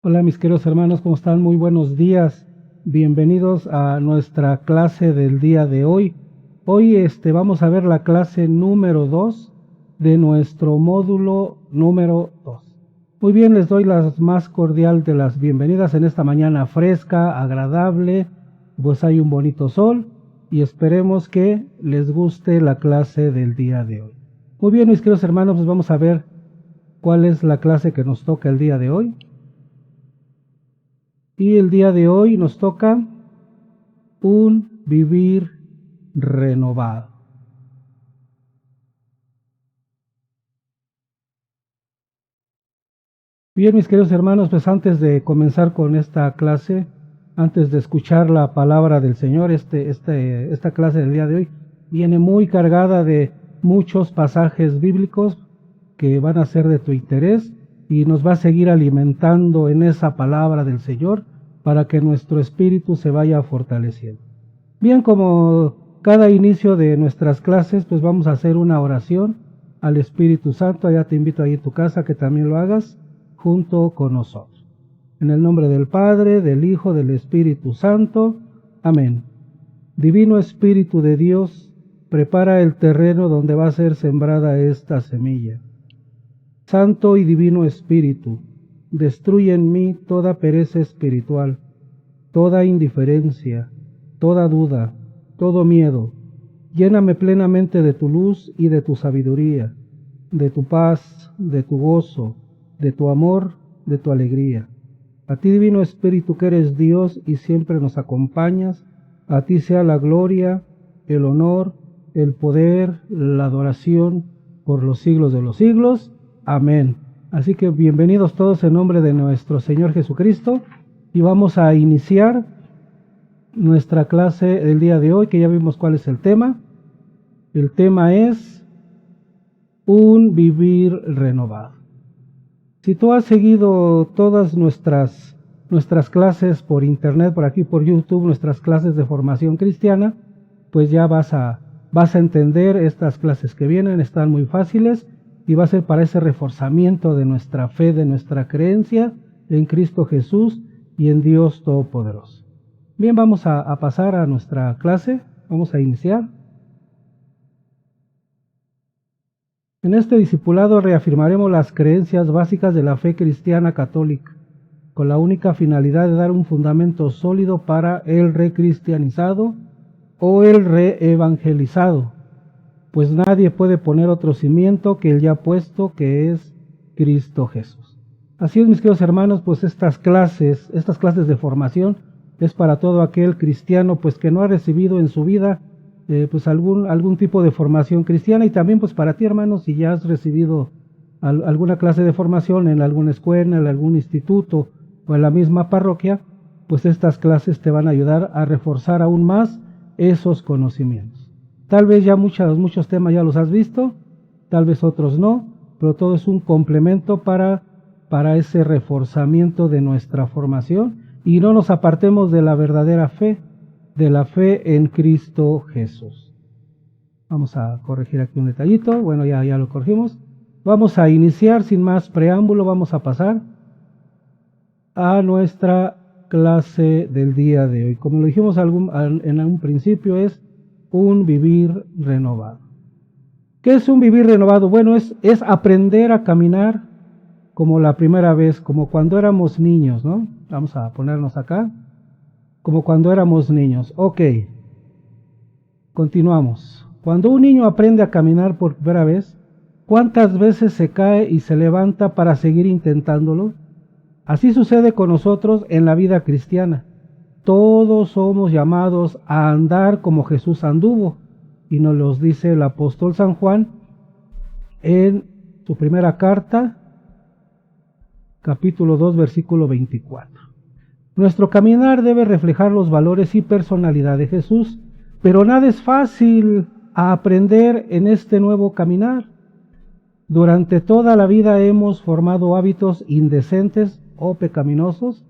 Hola mis queridos hermanos, ¿cómo están? Muy buenos días. Bienvenidos a nuestra clase del día de hoy. Hoy vamos a ver la clase número 2 de nuestro módulo número 2. Muy bien, les doy la más cordial de las bienvenidas en esta mañana fresca, agradable, pues hay un bonito sol y esperemos que les guste la clase del día de hoy. Muy bien, mis queridos hermanos, pues vamos a ver cuál es la clase que nos toca el día de hoy. Y el día de hoy nos toca un vivir renovado. Bien, mis queridos hermanos, pues antes de comenzar con esta clase, antes de escuchar la palabra del Señor, esta clase del día de hoy viene muy cargada de muchos pasajes bíblicos que van a ser de tu interés y nos va a seguir alimentando en esa palabra del Señor para que nuestro espíritu se vaya fortaleciendo. Bien, como cada inicio de nuestras clases, pues vamos a hacer una oración al Espíritu Santo. Ya te invito ahí en tu casa que también lo hagas junto con nosotros. En el nombre del Padre, del Hijo, del Espíritu Santo. Amén. Divino Espíritu de Dios, prepara el terreno donde va a ser sembrada esta semilla. Santo y Divino Espíritu, destruye en mí toda pereza espiritual, toda indiferencia, toda duda, todo miedo. Lléname plenamente de tu luz y de tu sabiduría, de tu paz, de tu gozo, de tu amor, de tu alegría. A ti, Divino Espíritu, que eres Dios y siempre nos acompañas, a ti sea la gloria, el honor, el poder, la adoración por los siglos de los siglos. Amén. Así que bienvenidos todos en nombre de nuestro Señor Jesucristo y vamos a iniciar nuestra clase del día de hoy, que ya vimos cuál es el tema. El tema es un vivir renovado. Si tú has seguido todas nuestras clases por internet, por aquí por YouTube, nuestras clases de formación cristiana, pues ya vas a entender estas clases que vienen, están muy fáciles y va a ser para ese reforzamiento de nuestra fe, de nuestra creencia en Cristo Jesús y en Dios Todopoderoso. Bien, vamos a pasar a nuestra clase, vamos a iniciar. En este discipulado reafirmaremos las creencias básicas de la fe cristiana católica, con la única finalidad de dar un fundamento sólido para el recristianizado o el reevangelizado, pues nadie puede poner otro cimiento que el ya puesto, que es Cristo Jesús. Así es, mis queridos hermanos, pues estas clases de formación es para todo aquel cristiano pues que no ha recibido en su vida pues algún tipo de formación cristiana, y también pues para ti, hermanos, si ya has recibido alguna clase de formación en alguna escuela, en algún instituto o en la misma parroquia, pues estas clases te van a ayudar a reforzar aún más esos conocimientos. Tal vez ya muchos temas ya los has visto, tal vez otros no, pero todo es un complemento para ese reforzamiento de nuestra formación, y no nos apartemos de la verdadera fe, de la fe en Cristo Jesús. Vamos a corregir aquí un detallito. Bueno, ya lo corregimos. Vamos a iniciar sin más preámbulo, vamos a pasar a nuestra clase del día de hoy. Como lo dijimos en un principio, es un vivir renovado. ¿Qué es un vivir renovado? Bueno, es aprender a caminar como la primera vez, como cuando éramos niños, ¿no? Vamos a ponernos acá. Como cuando éramos niños. Ok. Continuamos. Cuando un niño aprende a caminar por primera vez, ¿cuántas veces se cae y se levanta para seguir intentándolo? Así sucede con nosotros en la vida cristiana. Todos somos llamados a andar como Jesús anduvo, y nos los dice el apóstol San Juan en su primera carta, capítulo 2, versículo 24. Nuestro caminar debe reflejar los valores y personalidad de Jesús, pero nada es fácil a aprender en este nuevo caminar. Durante toda la vida hemos formado hábitos indecentes o pecaminosos,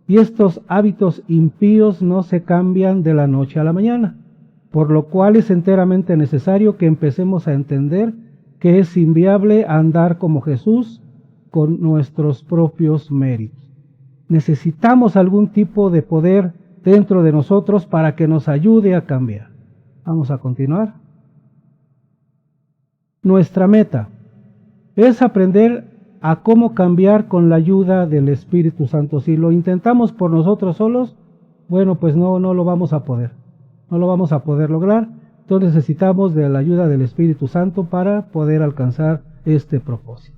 y estos hábitos impíos no se cambian de la noche a la mañana, por lo cual es enteramente necesario que empecemos a entender que es inviable andar como Jesús con nuestros propios méritos. Necesitamos algún tipo de poder dentro de nosotros para que nos ayude a cambiar. Vamos a continuar. Nuestra meta es aprender a cómo cambiar con la ayuda del Espíritu Santo. Si lo intentamos por nosotros solos, bueno, pues no lo vamos a poder. No lo vamos a poder lograr. Entonces necesitamos de la ayuda del Espíritu Santo para poder alcanzar este propósito.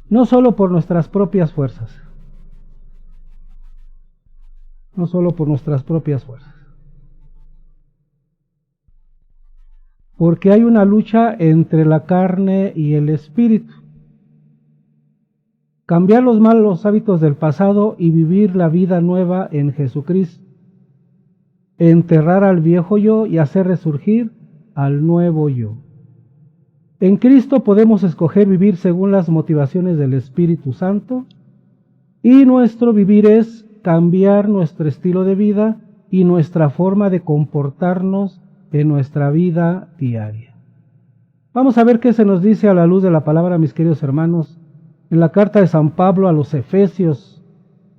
No solo por nuestras propias fuerzas. No solo por nuestras propias fuerzas. Porque hay una lucha entre la carne y el espíritu. Cambiar los malos hábitos del pasado y vivir la vida nueva en Jesucristo. Enterrar al viejo yo y hacer resurgir al nuevo yo. En Cristo podemos escoger vivir según las motivaciones del Espíritu Santo, y nuestro vivir es cambiar nuestro estilo de vida y nuestra forma de comportarnos en nuestra vida diaria. Vamos a ver qué se nos dice a la luz de la palabra, mis queridos hermanos, en la carta de San Pablo a los Efesios,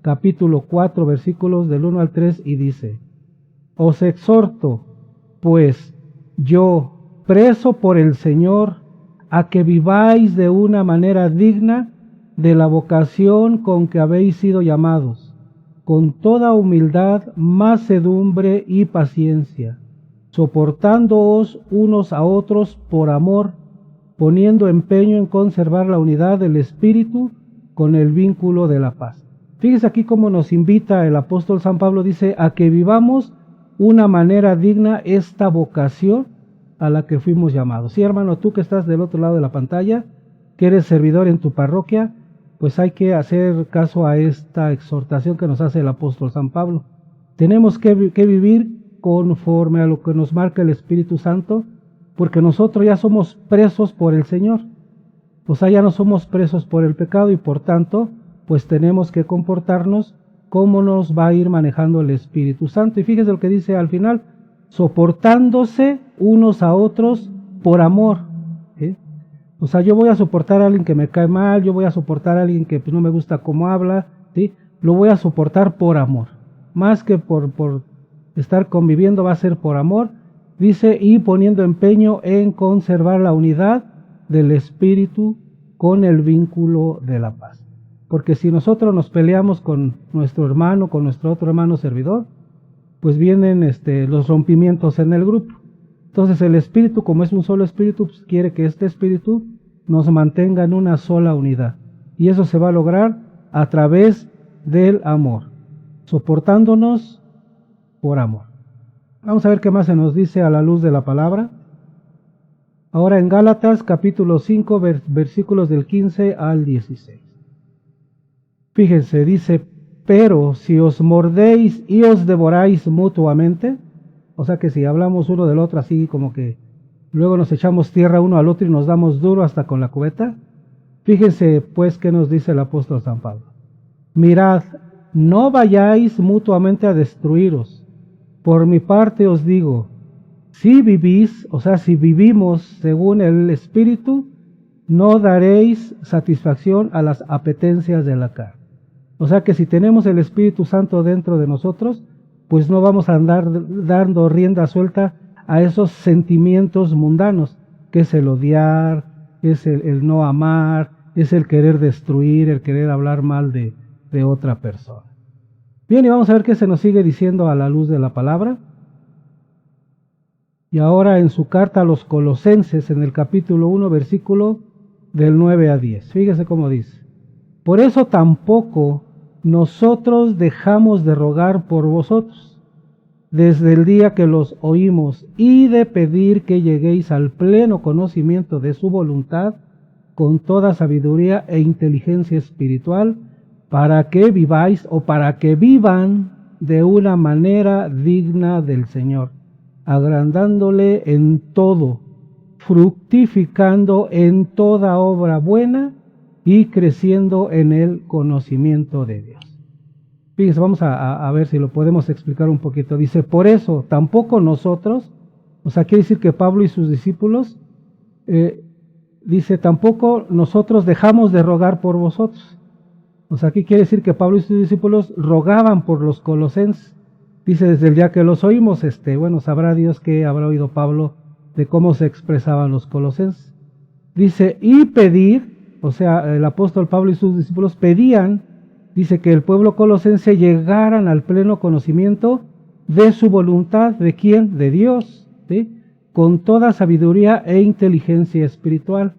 capítulo 4, versículos del 1 al 3, y dice: Os exhorto, pues, yo, preso por el Señor, a que viváis de una manera digna de la vocación con que habéis sido llamados, con toda humildad, mansedumbre y paciencia, soportándoos unos a otros por amor, poniendo empeño en conservar la unidad del Espíritu con el vínculo de la paz. Fíjese aquí cómo nos invita el apóstol San Pablo, dice, a que vivamos una manera digna esta vocación a la que fuimos llamados. Sí, hermano, tú que estás del otro lado de la pantalla, que eres servidor en tu parroquia, pues hay que hacer caso a esta exhortación que nos hace el apóstol San Pablo. Tenemos que vivir conforme a lo que nos marca el Espíritu Santo, porque nosotros ya somos presos por el Señor. O sea, ya no somos presos por el pecado y por tanto, pues tenemos que comportarnos como nos va a ir manejando el Espíritu Santo. Y fíjese lo que dice al final: soportándose unos a otros por amor. ¿Sí? O sea, yo voy a soportar a alguien que me cae mal, yo voy a soportar a alguien que pues, no me gusta cómo habla, ¿sí? Lo voy a soportar por amor. Más que por estar conviviendo, va a ser por amor. Dice, y poniendo empeño en conservar la unidad del Espíritu con el vínculo de la paz. Porque si nosotros nos peleamos con nuestro hermano, con nuestro otro hermano servidor, pues vienen los rompimientos en el grupo. Entonces el Espíritu, como es un solo Espíritu, pues quiere que este Espíritu nos mantenga en una sola unidad. Y eso se va a lograr a través del amor, soportándonos por amor. Vamos a ver qué más se nos dice a la luz de la palabra. Ahora en Gálatas capítulo 5, versículos del 15 al 16. Fíjense, dice, pero si os mordéis y os devoráis mutuamente, o sea que si hablamos uno del otro así como que luego nos echamos tierra uno al otro y nos damos duro hasta con la cubeta, fíjense pues qué nos dice el apóstol San Pablo. Mirad, no vayáis mutuamente a destruiros. Por mi parte os digo, si vivís, o sea, si vivimos según el Espíritu, no daréis satisfacción a las apetencias de la carne. O sea que si tenemos el Espíritu Santo dentro de nosotros, pues no vamos a andar dando rienda suelta a esos sentimientos mundanos, que es el odiar, es el no amar, es el querer destruir, el querer hablar mal de otra persona. Bien, y vamos a ver qué se nos sigue diciendo a la luz de la palabra. Y ahora en su carta a los Colosenses, en el capítulo 1, versículo del 9 a 10. Fíjese cómo dice. Por eso tampoco nosotros dejamos de rogar por vosotros, desde el día que los oímos, y de pedir que lleguéis al pleno conocimiento de su voluntad, con toda sabiduría e inteligencia espiritual, para que viváis o para que vivan de una manera digna del Señor, agrandándole en todo, fructificando en toda obra buena y creciendo en el conocimiento de Dios. Fíjense, vamos a ver si lo podemos explicar un poquito. Dice, por eso tampoco nosotros, o sea, quiere decir que Pablo y sus discípulos, dice, tampoco nosotros dejamos de rogar por vosotros. O sea, aquí quiere decir que Pablo y sus discípulos rogaban por los colosenses. Dice, desde el día que los oímos, bueno, sabrá Dios que habrá oído Pablo de cómo se expresaban los colosenses. Dice, y pedir, o sea, el apóstol Pablo y sus discípulos pedían, dice, que el pueblo colosense llegaran al pleno conocimiento de su voluntad. ¿De quién? De Dios, ¿sí? Con toda sabiduría e inteligencia espiritual.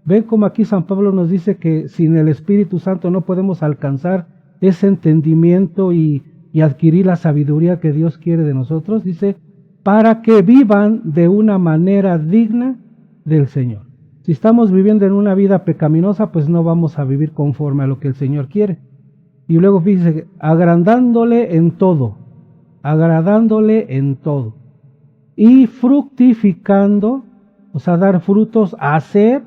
Ven como aquí San Pablo nos dice que sin el Espíritu Santo no podemos alcanzar ese entendimiento y adquirir la sabiduría que Dios quiere de nosotros. Dice, para que vivan de una manera digna del Señor. Si estamos viviendo en una vida pecaminosa, pues no vamos a vivir conforme a lo que el Señor quiere. Y luego fíjese, agradándole en todo, y fructificando, o sea, dar frutos, hacer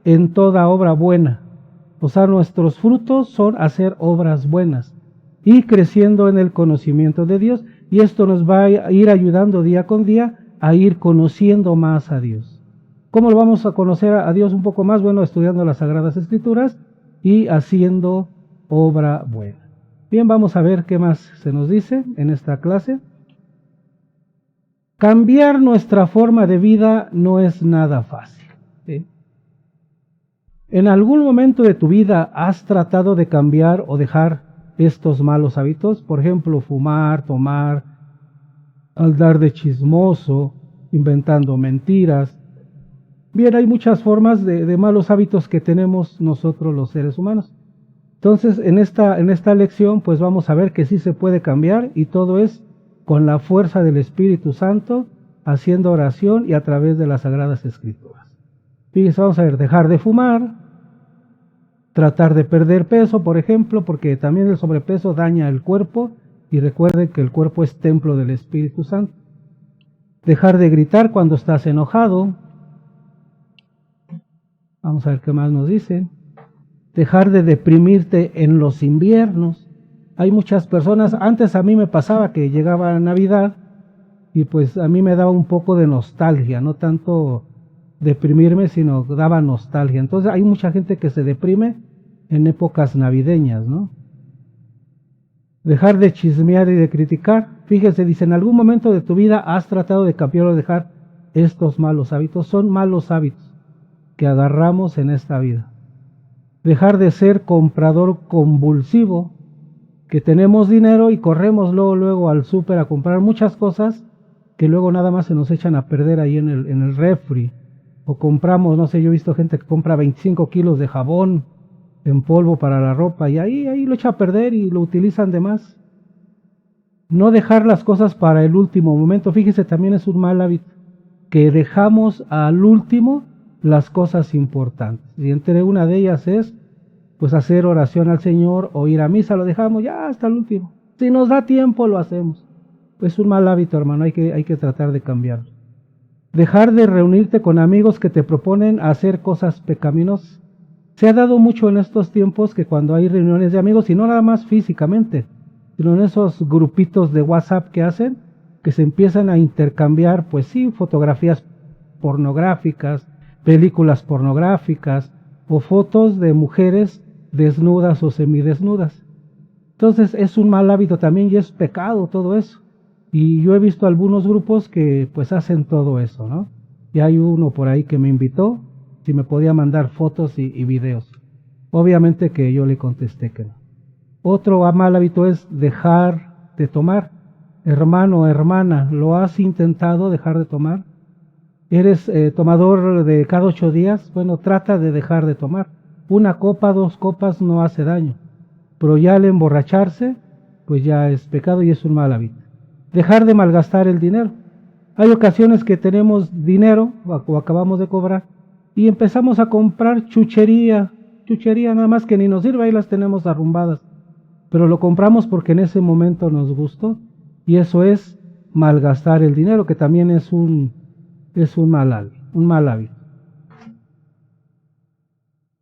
en toda obra buena. O sea, nuestros frutos son hacer obras buenas y creciendo en el conocimiento de Dios. Y esto nos va a ir ayudando día con día a ir conociendo más a Dios. ¿Cómo lo vamos a conocer a Dios un poco más? Bueno, estudiando las Sagradas Escrituras y haciendo obra buena. Bien, vamos a ver qué más se nos dice en esta clase. Cambiar nuestra forma de vida no es nada fácil, ¿sí? ¿En algún momento de tu vida has tratado de cambiar o dejar estos malos hábitos? Por ejemplo, fumar, tomar, andar de chismoso, inventando mentiras. Bien, hay muchas formas de malos hábitos que tenemos nosotros los seres humanos. Entonces, en esta lección, pues vamos a ver que sí se puede cambiar, y todo es con la fuerza del Espíritu Santo, haciendo oración y a través de las Sagradas Escrituras. Fíjense, vamos a ver, dejar de fumar, tratar de perder peso, por ejemplo, porque también el sobrepeso daña el cuerpo, y recuerden que el cuerpo es templo del Espíritu Santo. Dejar de gritar cuando estás enojado. Vamos a ver qué más nos dice. Dejar de deprimirte en los inviernos. Hay muchas personas, antes a mí me pasaba que llegaba Navidad y pues a mí me daba un poco de nostalgia, no tanto deprimirme, sino daba nostalgia. Entonces hay mucha gente que se deprime en épocas navideñas, ¿no? Dejar de chismear y de criticar. Fíjese, dice, en algún momento de tu vida has tratado de cambiar o dejar estos malos hábitos. Son malos hábitos que agarramos en esta vida. Dejar de ser comprador compulsivo, que tenemos dinero y corremos luego al súper a comprar muchas cosas que luego nada más se nos echan a perder ahí en el refri. O compramos, no sé, yo he visto gente que compra 25 kilos de jabón en polvo para la ropa y ahí lo echa a perder y lo utilizan de más. No dejar las cosas para el último momento, fíjese, también es un mal hábito, que dejamos al último las cosas importantes. Y entre una de ellas es pues hacer oración al Señor o ir a misa, lo dejamos ya hasta el último. Si nos da tiempo lo hacemos. Es un mal hábito, hermano, hay que tratar de cambiarlo. Dejar de reunirte con amigos que te proponen hacer cosas pecaminosas. Se ha dado mucho en estos tiempos que cuando hay reuniones de amigos, y no nada más físicamente, sino en esos grupitos de WhatsApp que hacen, que se empiezan a intercambiar, pues sí, fotografías pornográficas, películas pornográficas o fotos de mujeres desnudas o semidesnudas. Entonces es un mal hábito también y es pecado todo eso. Y yo he visto algunos grupos que pues hacen todo eso, ¿no? Y hay uno por ahí que me invitó si me podía mandar fotos y videos. Obviamente que yo le contesté que no. Otro mal hábito es dejar de tomar. Hermano, hermana, ¿lo has intentado dejar de tomar? ¿Eres tomador de cada 8 días? Bueno, trata de dejar de tomar. 1 copa, 2 copas no hace daño. Pero ya al emborracharse, pues ya es pecado y es un mal hábito. Dejar de malgastar el dinero. Hay ocasiones que tenemos dinero o acabamos de cobrar y empezamos a comprar chuchería nada más que ni nos sirve, ahí las tenemos arrumbadas. Pero lo compramos porque en ese momento nos gustó y eso es malgastar el dinero, que también es un mal hábito.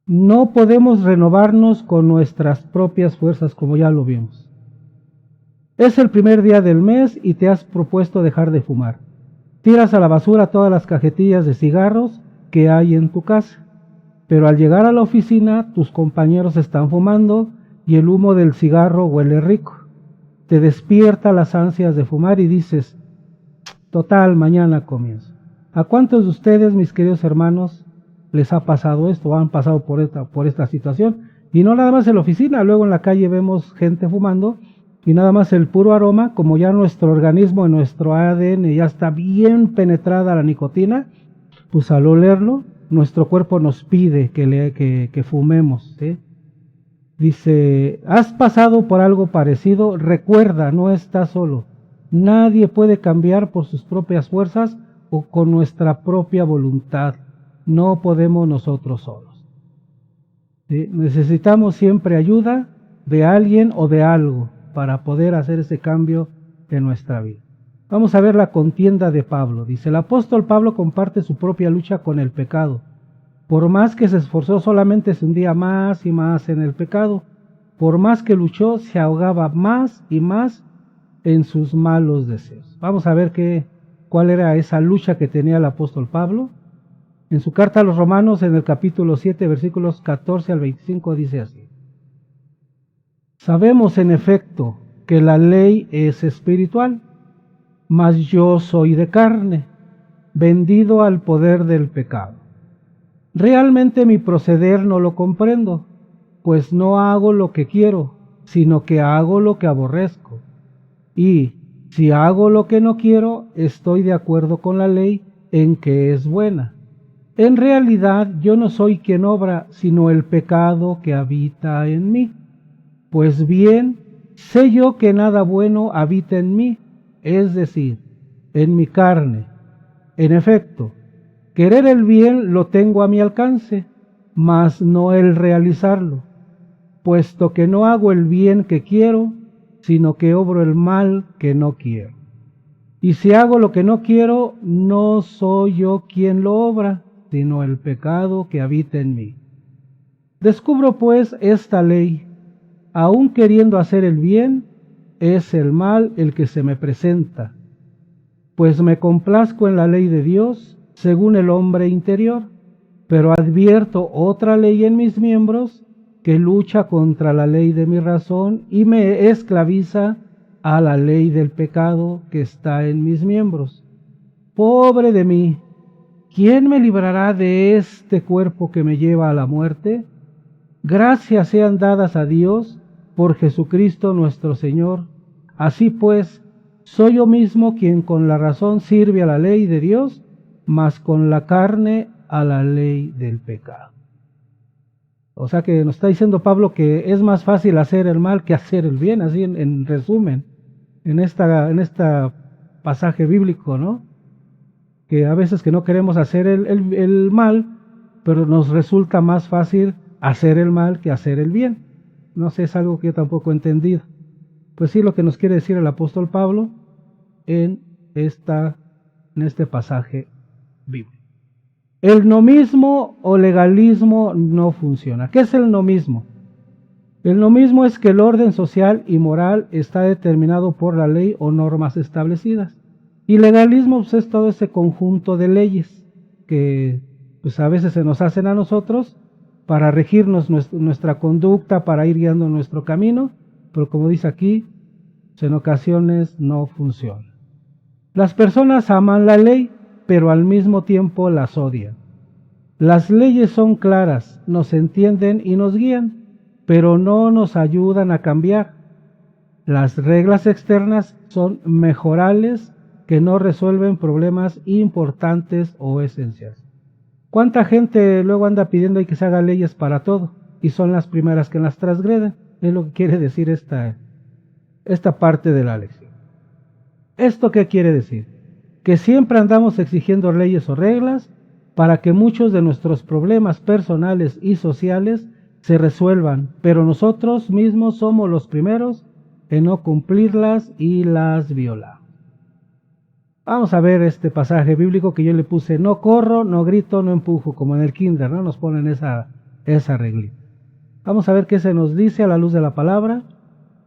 No podemos renovarnos con nuestras propias fuerzas, como ya lo vimos. Es el primer día del mes y te has propuesto dejar de fumar. Tiras a la basura todas las cajetillas de cigarros que hay en tu casa, pero al llegar a la oficina tus compañeros están fumando y el humo del cigarro huele rico. Te despierta las ansias de fumar y dices, total, mañana comienzo. ¿A cuántos de ustedes, mis queridos hermanos, les ha pasado esto o han pasado por esta situación? Y no nada más en la oficina, luego en la calle vemos gente fumando y nada más el puro aroma, como ya nuestro organismo, nuestro ADN ya está bien penetrada la nicotina, pues al olerlo, nuestro cuerpo nos pide que fumemos, ¿sí? Dice, ¿has pasado por algo parecido? Recuerda, no estás solo. Nadie puede cambiar por sus propias fuerzas o con nuestra propia voluntad. No podemos nosotros solos. ¿Sí? Necesitamos siempre ayuda de alguien o de algo para poder hacer ese cambio en nuestra vida. Vamos a ver la contienda de Pablo. Dice, el apóstol Pablo comparte su propia lucha con el pecado. Por más que se esforzó, solamente se hundía más y más en el pecado. Por más que luchó, se ahogaba más y más en sus malos deseos. Vamos a ver cuál era esa lucha que tenía el apóstol Pablo. En su carta a los Romanos, en el capítulo 7, versículos 14 al 25, dice así. Sabemos en efecto que la ley es espiritual, mas yo soy de carne, vendido al poder del pecado. Realmente mi proceder no lo comprendo, pues no hago lo que quiero, sino que hago lo que aborrezco. Y si hago lo que no quiero, estoy de acuerdo con la ley en que es buena. En realidad yo no soy quien obra, sino el pecado que habita en mí. Pues bien, sé yo que nada bueno habita en mí, es decir, en mi carne. En efecto, querer el bien lo tengo a mi alcance, mas no el realizarlo, puesto que no hago el bien que quiero, sino que obro el mal que no quiero. Y si hago lo que no quiero, no soy yo quien lo obra, sino el pecado que habita en mí. Descubro pues esta ley, aun queriendo hacer el bien, es el mal el que se me presenta, pues me complazco en la ley de Dios, según el hombre interior, pero advierto otra ley en mis miembros que lucha contra la ley de mi razón y me esclaviza a la ley del pecado que está en mis miembros. Pobre de mí, ¿quién me librará de este cuerpo que me lleva a la muerte? Gracias sean dadas a Dios por Jesucristo nuestro Señor. Así pues, soy yo mismo quien con la razón sirve a la ley de Dios, mas con la carne a la ley del pecado. O sea que nos está diciendo Pablo que es más fácil hacer el mal que hacer el bien, así en resumen, en esta pasaje bíblico, ¿no? Que a veces que no queremos hacer el mal, pero nos resulta más fácil hacer el mal que hacer el bien. No sé, es algo que yo tampoco he entendido. Pues sí, lo que nos quiere decir el apóstol Pablo en este pasaje bíblico. El nomismo o legalismo no funciona. ¿Qué es el nomismo? El nomismo es que el orden social y moral está determinado por la ley o normas establecidas. Y legalismo pues, es todo ese conjunto de leyes que pues, a veces se nos hacen a nosotros para regirnos nuestra conducta, para ir guiando nuestro camino, pero como dice aquí, en ocasiones no funciona. Las personas aman la ley, pero al mismo tiempo las odian. Las leyes son claras, nos entienden y nos guían, pero no nos ayudan a cambiar. Las reglas externas son mejorables que no resuelven problemas importantes o esenciales. ¿Cuánta gente luego anda pidiendo que se haga leyes para todo? Y son las primeras que las transgreden. Es lo que quiere decir esta parte de la lección. ¿Esto qué quiere decir? Que siempre andamos exigiendo leyes o reglas para que muchos de nuestros problemas personales y sociales se resuelvan, pero nosotros mismos somos los primeros en no cumplirlas y las violar. Vamos a ver este pasaje bíblico que yo le puse, no corro, no grito, no empujo, como en el kinder, ¿no? Nos ponen esa reglita. Vamos a ver qué se nos dice a la luz de la palabra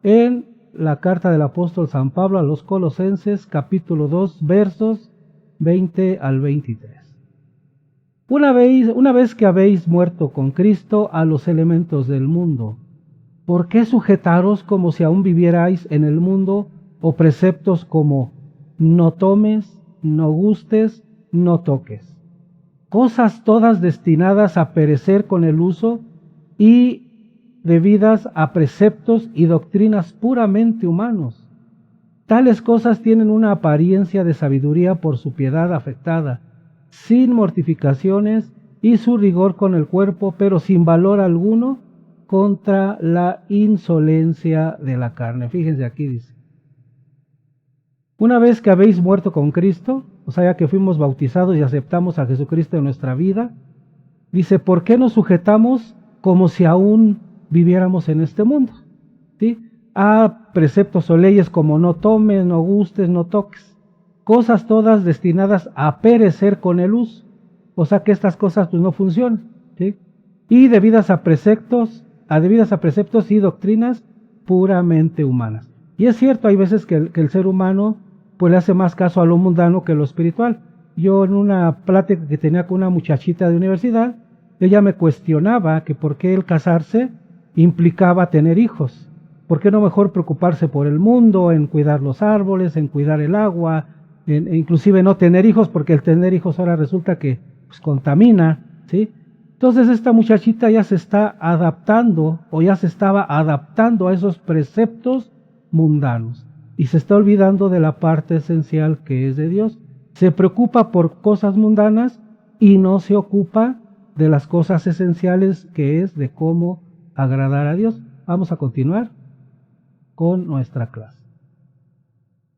en la carta del apóstol San Pablo a los Colosenses, capítulo 2, versos 20 al 23. Una vez que habéis muerto con Cristo a los elementos del mundo, ¿Por qué sujetaros como si aún vivierais en el mundo, o preceptos como no tomes, no gustes, no toques? Cosas todas destinadas a perecer con el uso y debidas a preceptos y doctrinas puramente humanos. Tales cosas tienen una apariencia de sabiduría por su piedad afectada, sin mortificaciones y su rigor con el cuerpo, pero sin valor alguno contra la insolencia de la carne. Fíjense aquí dice: una vez que habéis muerto con Cristo, o sea, ya que fuimos bautizados y aceptamos a Jesucristo en nuestra vida, dice, ¿por qué nos sujetamos como si aún viviéramos en este mundo? ¿Sí? A preceptos o leyes como no tomes, no gustes, no toques. Cosas todas destinadas a perecer con el uso. O sea que estas cosas pues no funcionan. ¿Sí? Y debidas a preceptos y doctrinas puramente humanas. Y es cierto, hay veces que el ser humano pues le hace más caso a lo mundano que a lo espiritual. Yo en una plática que tenía con una muchachita de universidad, ella me cuestionaba que por qué el casarse implicaba tener hijos. ¿Por qué no mejor preocuparse por el mundo, en cuidar los árboles, en cuidar el agua, inclusive no tener hijos, porque el tener hijos ahora resulta que pues, contamina, ¿sí? Entonces esta muchachita ya se está adaptando o ya se estaba adaptando a esos preceptos mundanos y se está olvidando de la parte esencial que es de Dios. Se preocupa por cosas mundanas y no se ocupa de las cosas esenciales que es de cómo agradar a Dios. Vamos a continuar con nuestra clase.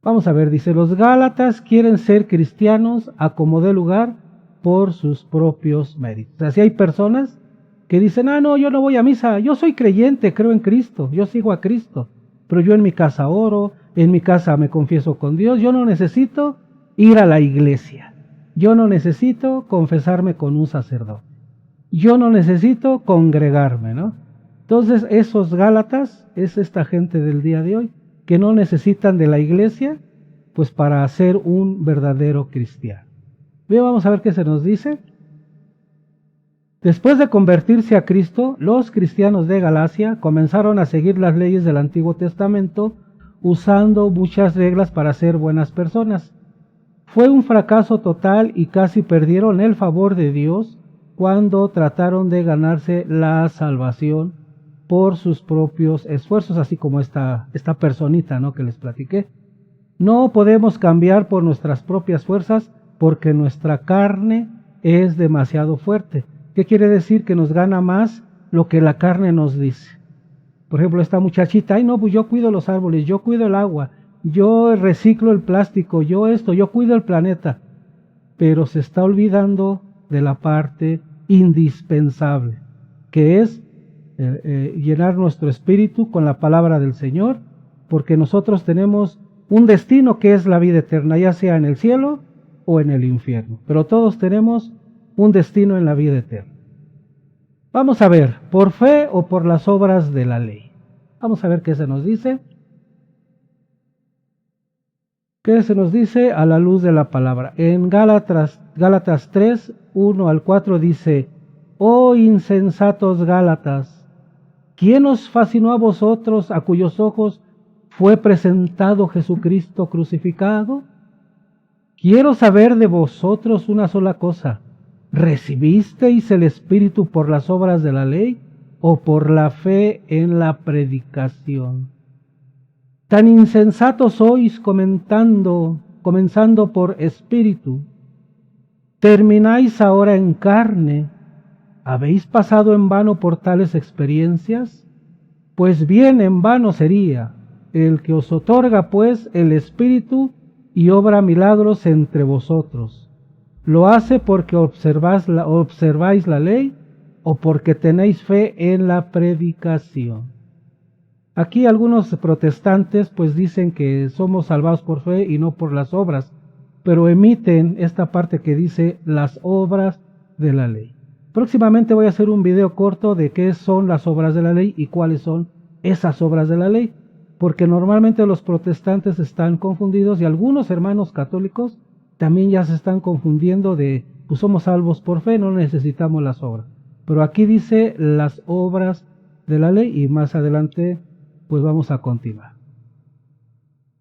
Vamos a ver, dice, los Gálatas quieren ser cristianos a como dé lugar por sus propios méritos. O sea, si hay personas que dicen, no, yo no voy a misa, yo soy creyente, creo en Cristo, yo sigo a Cristo, pero yo en mi casa oro, en mi casa me confieso con Dios, yo no necesito ir a la iglesia, yo no necesito confesarme con un sacerdote, yo no necesito congregarme, ¿no? Entonces esos Gálatas es esta gente del día de hoy que no necesitan de la iglesia pues para ser un verdadero cristiano. Bien, vamos a ver qué se nos dice. Después de convertirse a Cristo, los cristianos de Galacia comenzaron a seguir las leyes del Antiguo Testamento usando muchas reglas para ser buenas personas. Fue un fracaso total y casi perdieron el favor de Dios cuando trataron de ganarse la salvación por sus propios esfuerzos, así como esta personita, ¿no?, que les platiqué. No podemos cambiar por nuestras propias fuerzas porque nuestra carne es demasiado fuerte. ¿Qué quiere decir? Que nos gana más lo que la carne nos dice. Por ejemplo, esta muchachita, pues yo cuido los árboles, yo cuido el agua, yo reciclo el plástico, yo cuido el planeta, pero se está olvidando de la parte indispensable, que es llenar nuestro espíritu con la palabra del Señor, porque nosotros tenemos un destino que es la vida eterna, ya sea en el cielo o en el infierno, pero todos tenemos un destino en la vida eterna. Vamos a ver, ¿por fe o por las obras de la ley? Vamos a ver qué se nos dice. ¿Qué se nos dice a la luz de la palabra? En Gálatas 3, 1 al 4 dice, oh insensatos Gálatas, ¿quién os fascinó a vosotros, a cuyos ojos fue presentado Jesucristo crucificado? Quiero saber de vosotros una sola cosa. ¿Recibisteis el Espíritu por las obras de la ley o por la fe en la predicación? Tan insensatos sois comenzando por Espíritu. ¿Termináis ahora en carne? ¿Habéis pasado en vano por tales experiencias? Pues bien en vano sería el que os otorga pues el Espíritu y obra milagros entre vosotros. ¿Lo hace porque observáis la ley o porque tenéis fe en la predicación? Aquí algunos protestantes pues dicen que somos salvados por fe y no por las obras, pero emiten esta parte que dice las obras de la ley. Próximamente voy a hacer un video corto de qué son las obras de la ley y cuáles son esas obras de la ley, porque normalmente los protestantes están confundidos y algunos hermanos católicos también ya se están confundiendo de, pues somos salvos por fe, no necesitamos las obras. Pero aquí dice las obras de la ley y más adelante pues vamos a continuar.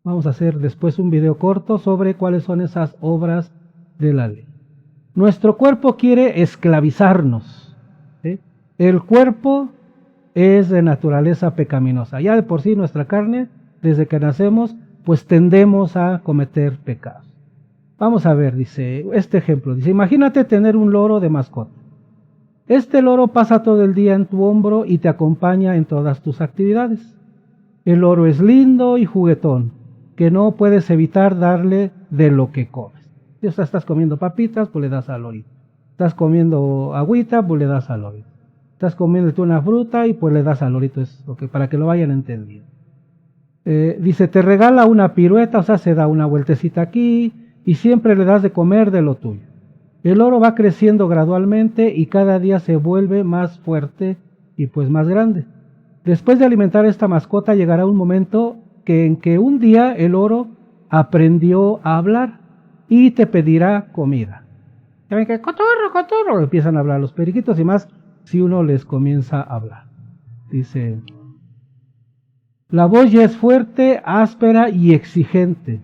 Vamos a hacer después un video corto sobre cuáles son esas obras de la ley. Nuestro cuerpo quiere esclavizarnos, ¿sí? El cuerpo es de naturaleza pecaminosa. Ya de por sí nuestra carne, desde que nacemos, pues tendemos a cometer pecados. Vamos a ver, dice, este ejemplo. Dice, imagínate tener un loro de mascota. Este loro pasa todo el día en tu hombro y te acompaña en todas tus actividades. El loro es lindo y juguetón, que no puedes evitar darle de lo que comes. Si estás comiendo papitas, pues le das al lorito. Estás comiendo agüita, pues le das al lorito. Estás comiendo una fruta y pues le das al lorito, es lo que, para que lo vayan entendiendo. Dice, te regala una pirueta, o sea, se da una vueltecita aquí y siempre le das de comer de lo tuyo. El loro va creciendo gradualmente y cada día se vuelve más fuerte y pues más grande. Después de alimentar a esta mascota llegará un momento en que un día el loro aprendió a hablar y te pedirá comida. Ya ven que cotorro, cotorro, empiezan a hablar los periquitos y más si uno les comienza a hablar. Dice, la voz ya es fuerte, áspera y exigente.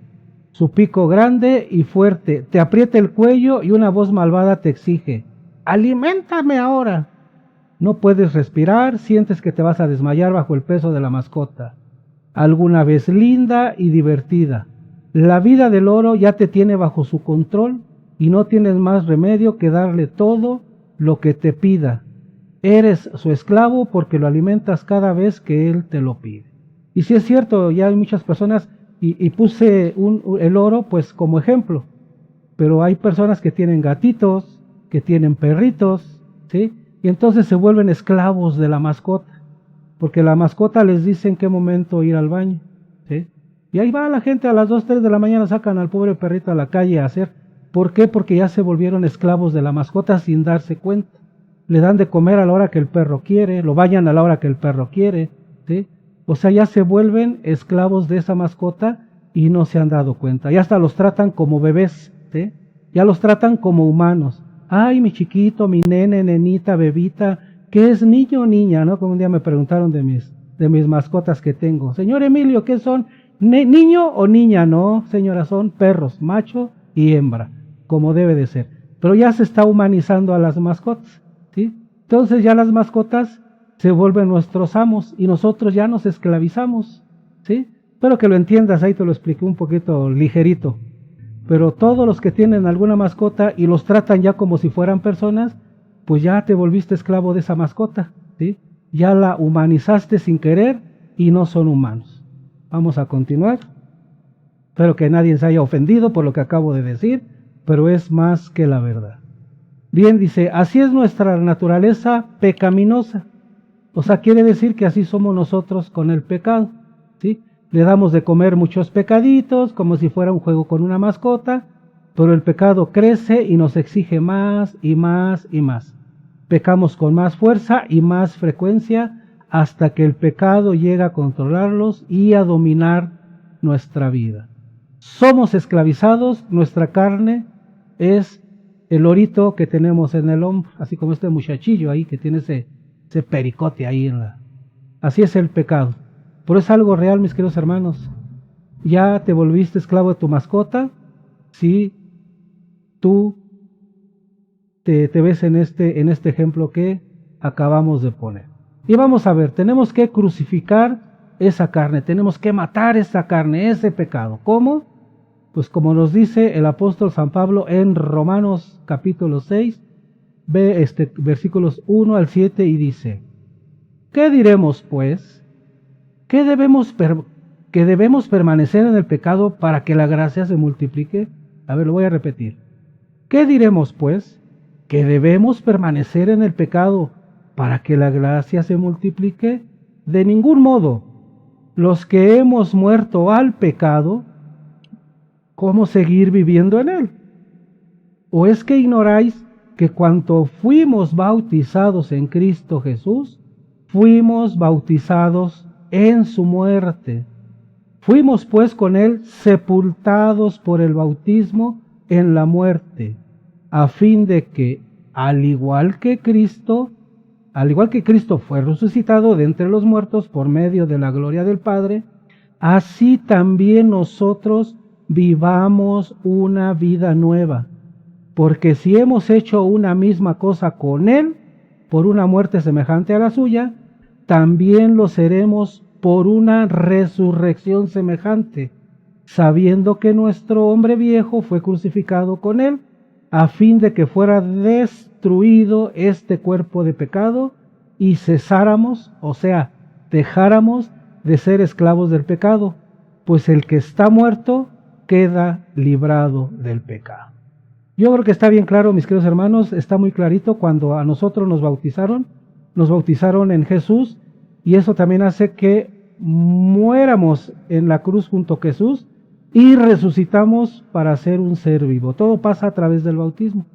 Su pico grande y fuerte te aprieta el cuello y una voz malvada te exige, aliméntame ahora. No puedes respirar, sientes que te vas a desmayar bajo el peso de la mascota. Alguna vez linda y divertida. La vida del loro ya te tiene bajo su control y no tienes más remedio que darle todo lo que te pida. Eres su esclavo porque lo alimentas cada vez que él te lo pide. Y si es cierto, ya hay muchas personas, y puse el loro pues como ejemplo, pero hay personas que tienen gatitos, que tienen perritos, ¿sí? Y entonces se vuelven esclavos de la mascota, porque la mascota les dice en qué momento ir al baño, ¿sí? Y ahí va la gente a las 2, 3 de la mañana, sacan al pobre perrito a la calle a hacer. ¿Por qué? Porque ya se volvieron esclavos de la mascota sin darse cuenta. Le dan de comer a la hora que el perro quiere, lo bañan a la hora que el perro quiere, ¿sí? O sea, ya se vuelven esclavos de esa mascota y no se han dado cuenta. Ya hasta los tratan como bebés, ¿sí? Ya los tratan como humanos. Ay, mi chiquito, mi nene, nenita, bebita, ¿qué es niño o niña? ¿No? Como un día me preguntaron de mis mascotas que tengo. Señor Emilio, ¿qué son? ¿Niño o niña? No, señora, son perros, macho y hembra, como debe de ser. Pero ya se está humanizando a las mascotas, ¿sí? Entonces ya las mascotas se vuelven nuestros amos y nosotros ya nos esclavizamos, ¿sí? Espero que lo entiendas, ahí te lo expliqué un poquito ligerito. Pero todos los que tienen alguna mascota y los tratan ya como si fueran personas, pues ya te volviste esclavo de esa mascota, ¿sí? Ya la humanizaste sin querer y no son humanos. Vamos a continuar. Espero que nadie se haya ofendido por lo que acabo de decir, pero es más que la verdad. Bien, dice, así es nuestra naturaleza pecaminosa. O sea, quiere decir que así somos nosotros con el pecado, ¿sí? Le damos de comer muchos pecaditos, como si fuera un juego con una mascota, pero el pecado crece y nos exige más y más y más. Pecamos con más fuerza y más frecuencia hasta que el pecado llega a controlarlos y a dominar nuestra vida. Somos esclavizados, nuestra carne es el lorito que tenemos en el hombro, así como este muchachillo ahí que tiene ese pericote ahí Así es el pecado. Pero es algo real, mis queridos hermanos. Ya te volviste esclavo de tu mascota si tú te ves en este ejemplo que acabamos de poner. Y vamos a ver, tenemos que crucificar esa carne, tenemos que matar esa carne, ese pecado. ¿Cómo? Pues como nos dice el apóstol San Pablo en Romanos capítulo 6, ve versículos 1 al 7 y dice, ¿qué diremos pues? ¿Que debemos permanecer en el pecado para que la gracia se multiplique? A ver, lo voy a repetir. ¿Qué diremos pues? ¿Que debemos permanecer en el pecado para que la gracia se multiplique? De ningún modo. Los que hemos muerto al pecado, ¿cómo seguir viviendo en él? ¿O es que ignoráis que cuando fuimos bautizados en Cristo Jesús, fuimos bautizados en su muerte? Fuimos pues con él sepultados por el bautismo en la muerte, a fin de que, al igual que Cristo al igual que Cristo fue resucitado de entre los muertos por medio de la gloria del Padre, así también nosotros vivamos una vida nueva. Porque si hemos hecho una misma cosa con Él, por una muerte semejante a la suya, también lo seremos por una resurrección semejante, sabiendo que nuestro hombre viejo fue crucificado con Él, a fin de que fuera destruido este cuerpo de pecado y cesáramos, o sea, dejáramos de ser esclavos del pecado, pues el que está muerto queda librado del pecado. Yo creo que está bien claro, mis queridos hermanos, está muy clarito cuando a nosotros nos bautizaron en Jesús, y eso también hace que muéramos en la cruz junto a Jesús y resucitamos para ser un ser vivo. Todo pasa a través del bautismo.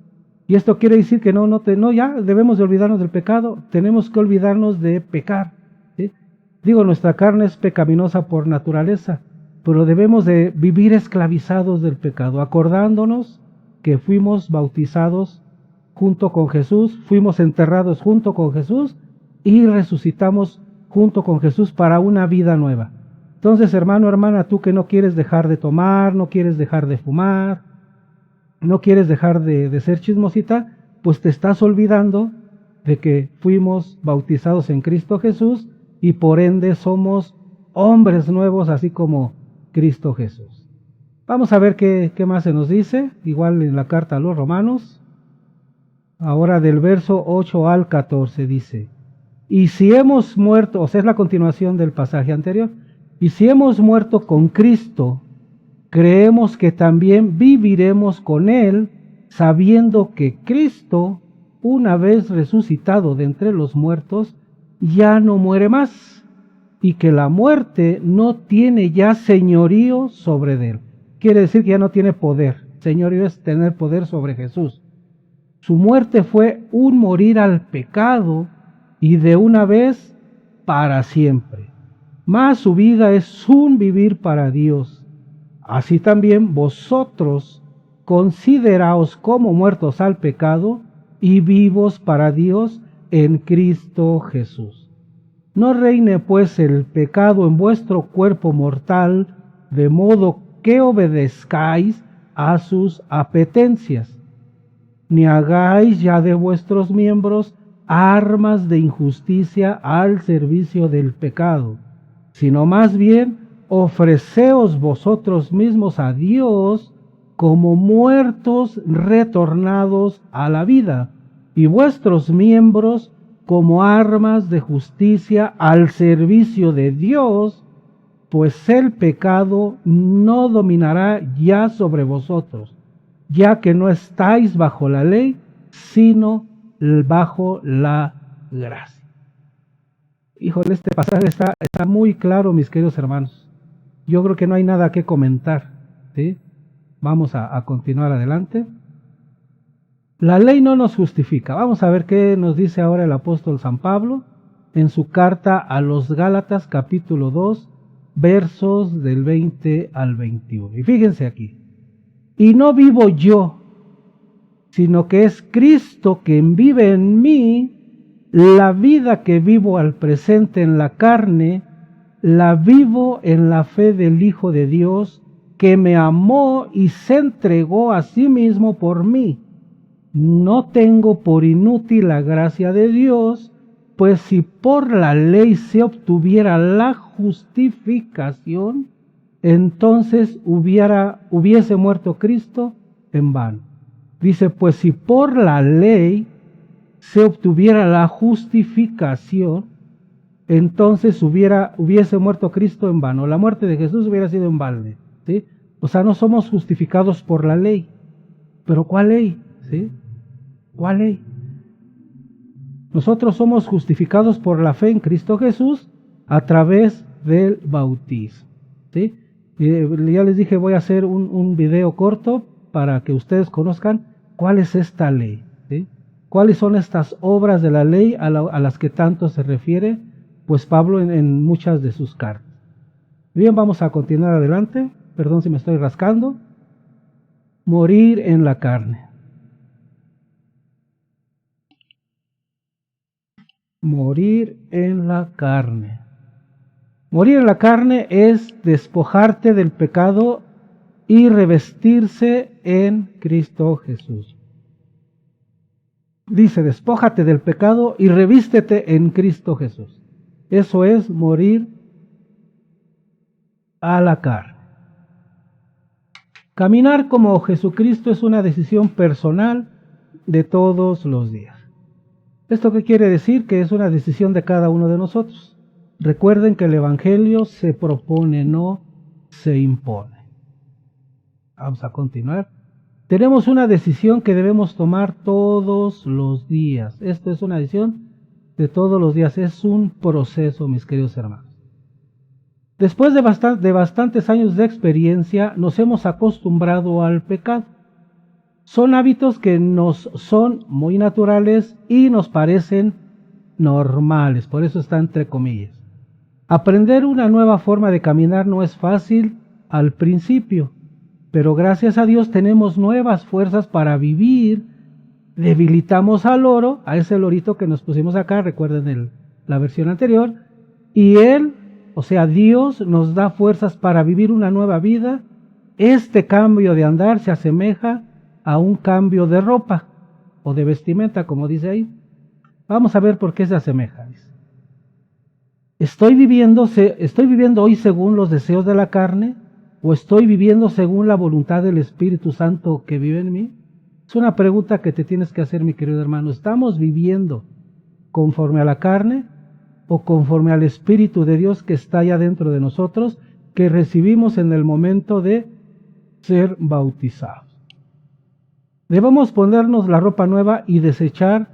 Y esto quiere decir que ya debemos de olvidarnos del pecado, tenemos que olvidarnos de pecar, ¿sí? Digo, nuestra carne es pecaminosa por naturaleza, pero debemos de vivir esclavizados del pecado, acordándonos que fuimos bautizados junto con Jesús, fuimos enterrados junto con Jesús y resucitamos junto con Jesús para una vida nueva. Entonces, hermano, hermana, tú que no quieres dejar de tomar, no quieres dejar de fumar, no quieres dejar de ser chismosita, pues te estás olvidando de que fuimos bautizados en Cristo Jesús y por ende somos hombres nuevos así como Cristo Jesús. Vamos a ver qué más se nos dice, igual en la carta a los Romanos. Ahora del verso 8 al 14 dice: y si hemos muerto, o sea, es la continuación del pasaje anterior, y si hemos muerto con Cristo, creemos que también viviremos con Él, sabiendo que Cristo, una vez resucitado de entre los muertos, ya no muere más, y que la muerte no tiene ya señorío sobre él. Quiere decir que ya no tiene poder. Señorío es tener poder sobre Jesús. Su muerte fue un morir al pecado y de una vez para siempre. Mas su vida es un vivir para Dios. Así también vosotros consideraos como muertos al pecado y vivos para Dios en Cristo Jesús. No reine pues el pecado en vuestro cuerpo mortal, de modo que obedezcáis a sus apetencias, ni hagáis ya de vuestros miembros armas de injusticia al servicio del pecado, sino más bien ofreceos vosotros mismos a Dios como muertos retornados a la vida, y vuestros miembros como armas de justicia al servicio de Dios, pues el pecado no dominará ya sobre vosotros, ya que no estáis bajo la ley, sino bajo la gracia. Híjole, este pasaje está muy claro, mis queridos hermanos. Yo creo que no hay nada que comentar, ¿sí? Vamos a continuar adelante. La ley no nos justifica. Vamos a ver qué nos dice ahora el apóstol San Pablo en su carta a los Gálatas, capítulo 2, versos del 20 al 21. Y fíjense aquí: y no vivo yo, sino que es Cristo quien vive en mí. La vida que vivo al presente en la carne, la vivo en la fe del Hijo de Dios, que me amó y se entregó a sí mismo por mí. No tengo por inútil la gracia de Dios, pues si por la ley se obtuviera la justificación, entonces hubiese muerto Cristo en vano. Dice, pues si por la ley se obtuviera la justificación, entonces hubiese muerto Cristo en vano. La muerte de Jesús hubiera sido en balde, ¿sí? O sea, no somos justificados por la ley. ¿Pero cuál ley? ¿Sí? ¿Cuál ley? Nosotros somos justificados por la fe en Cristo Jesús a través del bautismo, ¿sí? Ya les dije, voy a hacer un video corto para que ustedes conozcan cuál es esta ley, ¿sí? ¿Cuáles son estas obras de la ley a las que tanto se refiere pues Pablo en muchas de sus cartas? Bien, vamos a continuar adelante. Perdón si me estoy rascando. Morir en la carne. Morir en la carne. Morir en la carne es despojarte del pecado y revestirse en Cristo Jesús. Dice, despójate del pecado y revístete en Cristo Jesús. Eso es morir a la carne. Caminar como Jesucristo es una decisión personal de todos los días. ¿Esto qué quiere decir? Que es una decisión de cada uno de nosotros. Recuerden que el Evangelio se propone, no se impone. Vamos a continuar. Tenemos una decisión que debemos tomar todos los días. Esto es una decisión de todos los días. Es un proceso, mis queridos hermanos. Después de bastantes años de experiencia, nos hemos acostumbrado al pecado. Son hábitos que nos son muy naturales y nos parecen normales, por eso está entre comillas. Aprender una nueva forma de caminar no es fácil al principio, pero gracias a Dios tenemos nuevas fuerzas para vivir. Debilitamos al loro, a ese lorito que nos pusimos acá, recuerden la versión anterior, y Él, o sea, Dios nos da fuerzas para vivir una nueva vida. Este cambio de andar se asemeja a un cambio de ropa o de vestimenta, como dice ahí. Vamos a ver por qué se asemeja. ¿Estoy viviendo hoy según los deseos de la carne o estoy viviendo según la voluntad del Espíritu Santo que vive en mí? Es una pregunta que te tienes que hacer, mi querido hermano. ¿Estamos viviendo conforme a la carne o conforme al Espíritu de Dios que está allá dentro de nosotros, que recibimos en el momento de ser bautizados? Debemos ponernos la ropa nueva y desechar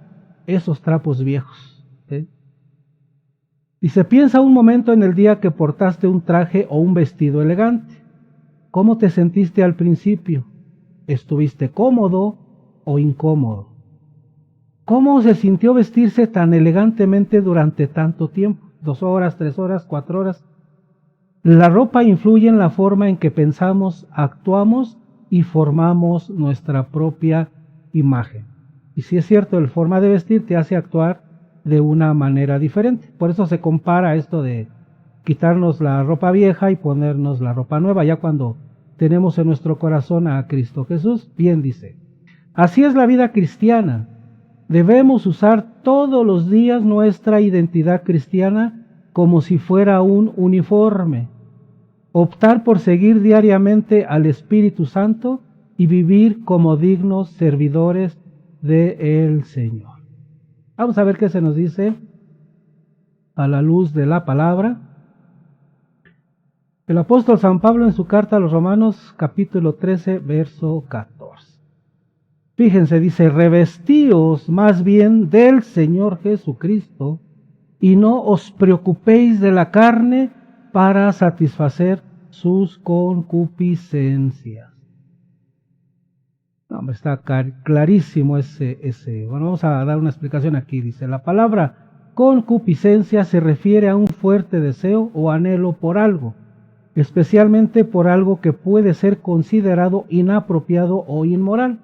esos trapos viejos. Y se piensa un momento en el día que portaste un traje o un vestido elegante. ¿Cómo te sentiste al principio? ¿Estuviste cómodo o incómodo? ¿Cómo se sintió vestirse tan elegantemente durante tanto tiempo? 2 horas, 3 horas, 4 horas. La ropa influye en la forma en que pensamos, actuamos y formamos nuestra propia imagen. Y si es cierto, la forma de vestir te hace actuar de una manera diferente. Por eso se compara esto de quitarnos la ropa vieja y ponernos la ropa nueva, ya cuando tenemos en nuestro corazón a Cristo Jesús. Bien dice, así es la vida cristiana. Debemos usar todos los días nuestra identidad cristiana como si fuera un uniforme. Optar por seguir diariamente al Espíritu Santo y vivir como dignos servidores del Señor. Vamos a ver qué se nos dice a la luz de la palabra. El apóstol San Pablo en su carta a los Romanos, capítulo 13, verso 14. Fíjense, dice, revestíos más bien del Señor Jesucristo y no os preocupéis de la carne para satisfacer sus concupiscencias. No, está clarísimo ese. Bueno, vamos a dar una explicación aquí. Dice, la palabra concupiscencia se refiere a un fuerte deseo o anhelo por algo, especialmente por algo que puede ser considerado inapropiado o inmoral.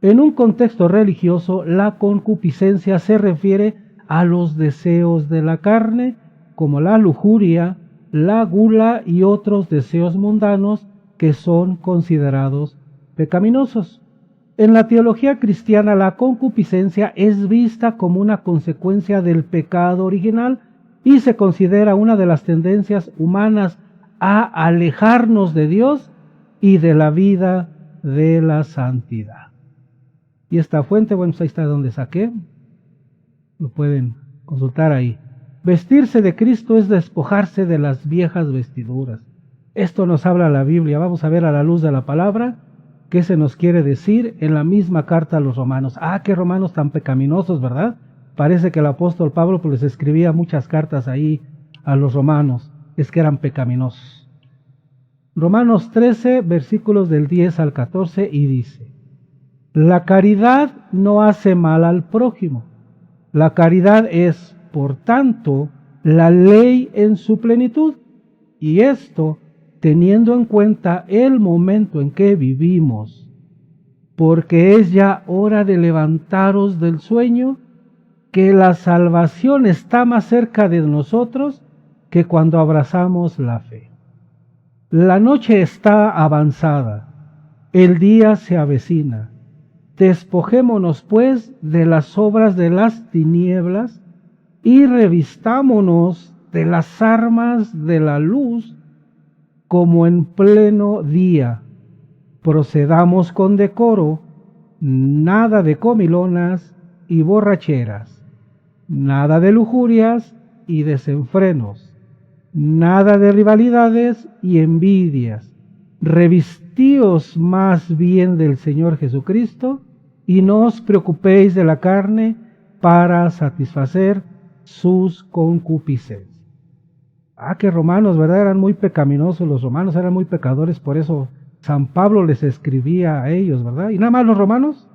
En un contexto religioso, la concupiscencia se refiere a los deseos de la carne, como la lujuria, la gula y otros deseos mundanos que son considerados pecaminosos. En la teología cristiana, la concupiscencia es vista como una consecuencia del pecado original y se considera una de las tendencias humanas a alejarnos de Dios y de la vida de la santidad. Y esta fuente, bueno, ahí está donde saqué, lo pueden consultar ahí. Vestirse de Cristo es despojarse de las viejas vestiduras. Esto nos habla la Biblia. Vamos a ver a la luz de la palabra qué se nos quiere decir en la misma carta a los romanos. Qué romanos tan pecaminosos, ¿verdad? Parece que el apóstol Pablo pues les escribía muchas cartas ahí a los romanos. Es que eran pecaminosos. Romanos 13, versículos del 10 al 14, y dice, la caridad no hace mal al prójimo. La caridad es, por tanto, la ley en su plenitud, y esto teniendo en cuenta el momento en que vivimos, porque es ya hora de levantaros del sueño que la salvación está más cerca de nosotros que cuando abrazamos la fe. La noche está avanzada, el día se avecina. Despojémonos pues de las obras de las tinieblas y revistámonos de las armas de la luz como en pleno día. Procedamos con decoro, nada de comilonas y borracheras, nada de lujurias y desenfrenos, nada de rivalidades y envidias. Revestíos más bien del Señor Jesucristo y no os preocupéis de la carne para satisfacer sus concupiscencias. Que romanos, ¿verdad? Eran muy pecaminosos, los romanos eran muy pecadores, por eso San Pablo les escribía a ellos, ¿verdad? ¿Y nada más los romanos?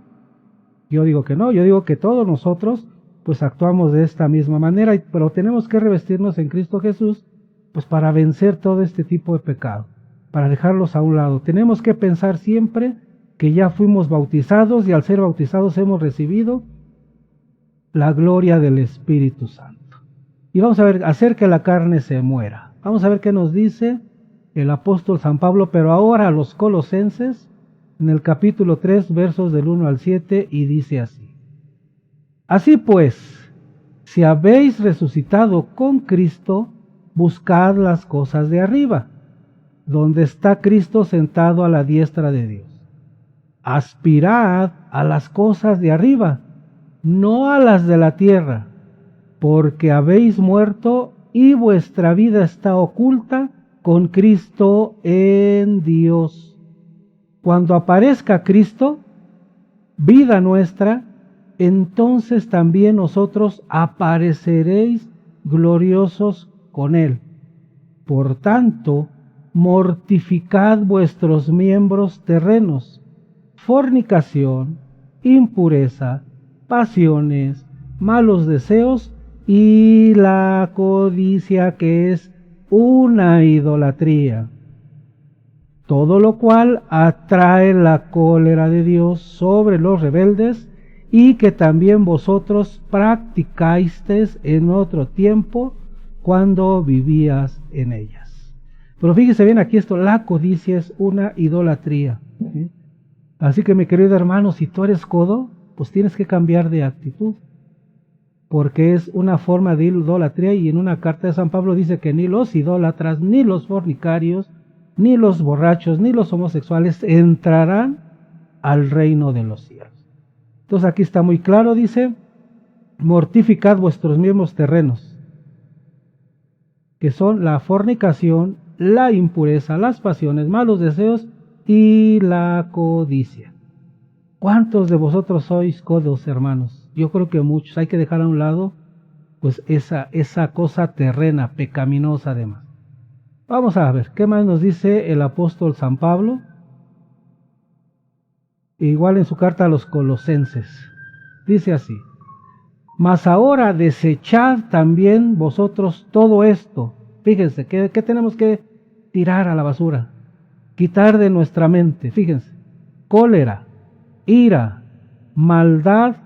Yo digo que no, yo digo que todos nosotros pues actuamos de esta misma manera, pero tenemos que revestirnos en Cristo Jesús pues para vencer todo este tipo de pecado, para dejarlos a un lado. Tenemos que pensar siempre que ya fuimos bautizados y al ser bautizados hemos recibido la gloria del Espíritu Santo. Y vamos a ver, hacer que la carne se muera. Vamos a ver qué nos dice el apóstol San Pablo, pero ahora a los Colosenses, en el capítulo 3, versos del 1 al 7, y dice así. Así pues, si habéis resucitado con Cristo, buscad las cosas de arriba, donde está Cristo sentado a la diestra de Dios. Aspirad a las cosas de arriba, no a las de la tierra, porque habéis muerto y vuestra vida está oculta con Cristo en Dios. Cuando aparezca Cristo, vida nuestra, entonces también nosotros apareceréis gloriosos con Él. Por tanto, mortificad vuestros miembros terrenos, fornicación, impureza, pasiones, malos deseos y la codicia, que es una idolatría. Todo lo cual atrae la cólera de Dios sobre los rebeldes, y que también vosotros practicasteis en otro tiempo cuando vivías en ellas. Pero fíjese bien aquí esto, la codicia es una idolatría. ¿Sí? Así que mi querido hermano, si tú eres codo, pues tienes que cambiar de actitud, porque es una forma de idolatría, y en una carta de San Pablo dice que ni los idólatras, ni los fornicarios, ni los borrachos, ni los homosexuales entrarán al reino de los cielos. Entonces aquí está muy claro, dice, mortificad vuestros miembros terrenos, que son la fornicación, la impureza, las pasiones, malos deseos y la codicia. ¿Cuántos de vosotros sois codos, hermanos? Yo creo que muchos. Hay que dejar a un lado pues esa cosa terrena, pecaminosa además. Vamos a ver, ¿qué más nos dice el apóstol San Pablo? Igual en su carta a los Colosenses. Dice así: mas ahora desechad también vosotros todo esto. Fíjense, ¿qué tenemos que tirar a la basura? Quitar de nuestra mente, fíjense, cólera, ira, maldad,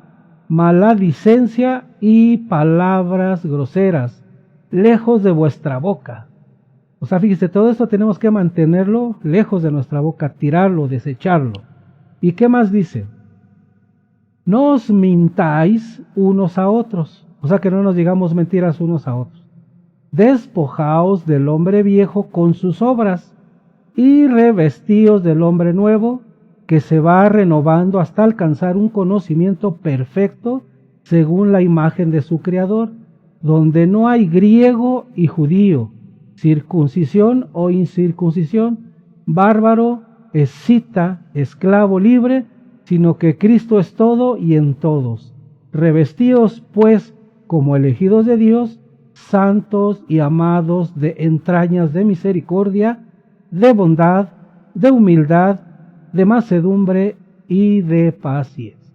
maledicencia y palabras groseras, lejos de vuestra boca. O sea, fíjese, todo esto tenemos que mantenerlo lejos de nuestra boca, tirarlo, desecharlo. ¿Y qué más dice? No os mintáis unos a otros, o sea, que no nos digamos mentiras unos a otros. Despojaos del hombre viejo con sus obras y revestíos del hombre nuevo, que se va renovando hasta alcanzar un conocimiento perfecto según la imagen de su Creador, donde no hay griego y judío, circuncisión o incircuncisión, bárbaro, escita, esclavo, libre, sino que Cristo es todo y en todos. Revestíos pues como elegidos de Dios, santos y amados, de entrañas de misericordia, de bondad, de humildad, de mansedumbre y de paciencia.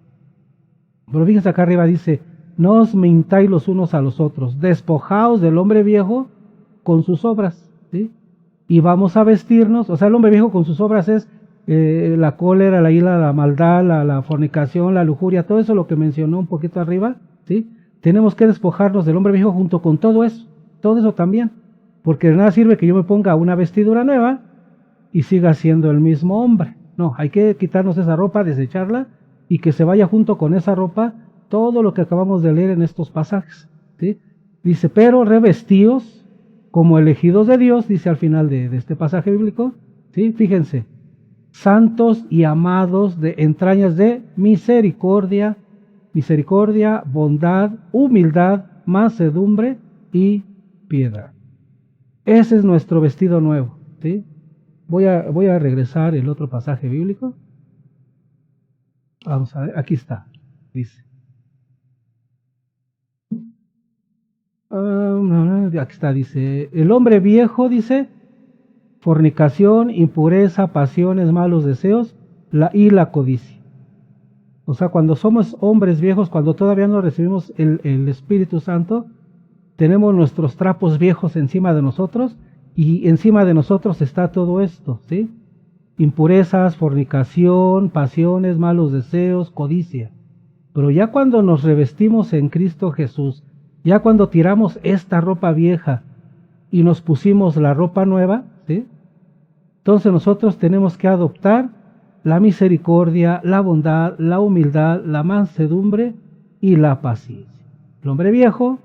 Pero fíjense acá arriba dice, no os mintáis los unos a los otros, despojaos del hombre viejo con sus obras, ¿sí? Y vamos a vestirnos, o sea, el hombre viejo con sus obras es la cólera, la ira, la maldad, la fornicación, la lujuria, todo eso lo que mencionó un poquito arriba, ¿sí? tenemos que despojarnos del hombre viejo junto con todo eso también, porque de nada sirve que yo me ponga una vestidura nueva y siga siendo el mismo hombre. No, hay que quitarnos esa ropa, desecharla y que se vaya junto con esa ropa todo lo que acabamos de leer en estos pasajes, ¿sí? Dice, pero revestíos como elegidos de Dios, dice al final de este pasaje bíblico, ¿sí? Fíjense, santos y amados de entrañas de misericordia, bondad, humildad, mansedumbre y piedad. Ese es nuestro vestido nuevo, ¿sí? Voy a regresar el otro pasaje bíblico. Vamos a ver, aquí está, dice. Aquí está, dice, el hombre viejo, dice, fornicación, impureza, pasiones, malos deseos y la codicia. O sea, cuando somos hombres viejos, cuando todavía no recibimos el Espíritu Santo, tenemos nuestros trapos viejos encima de nosotros y encima de nosotros está todo esto, ¿sí? Impurezas, fornicación, pasiones, malos deseos, codicia. Pero ya cuando nos revestimos en Cristo Jesús, ya cuando tiramos esta ropa vieja y nos pusimos la ropa nueva, ¿sí? Entonces nosotros tenemos que adoptar la misericordia, la bondad, la humildad, la mansedumbre y la paciencia. El hombre viejo,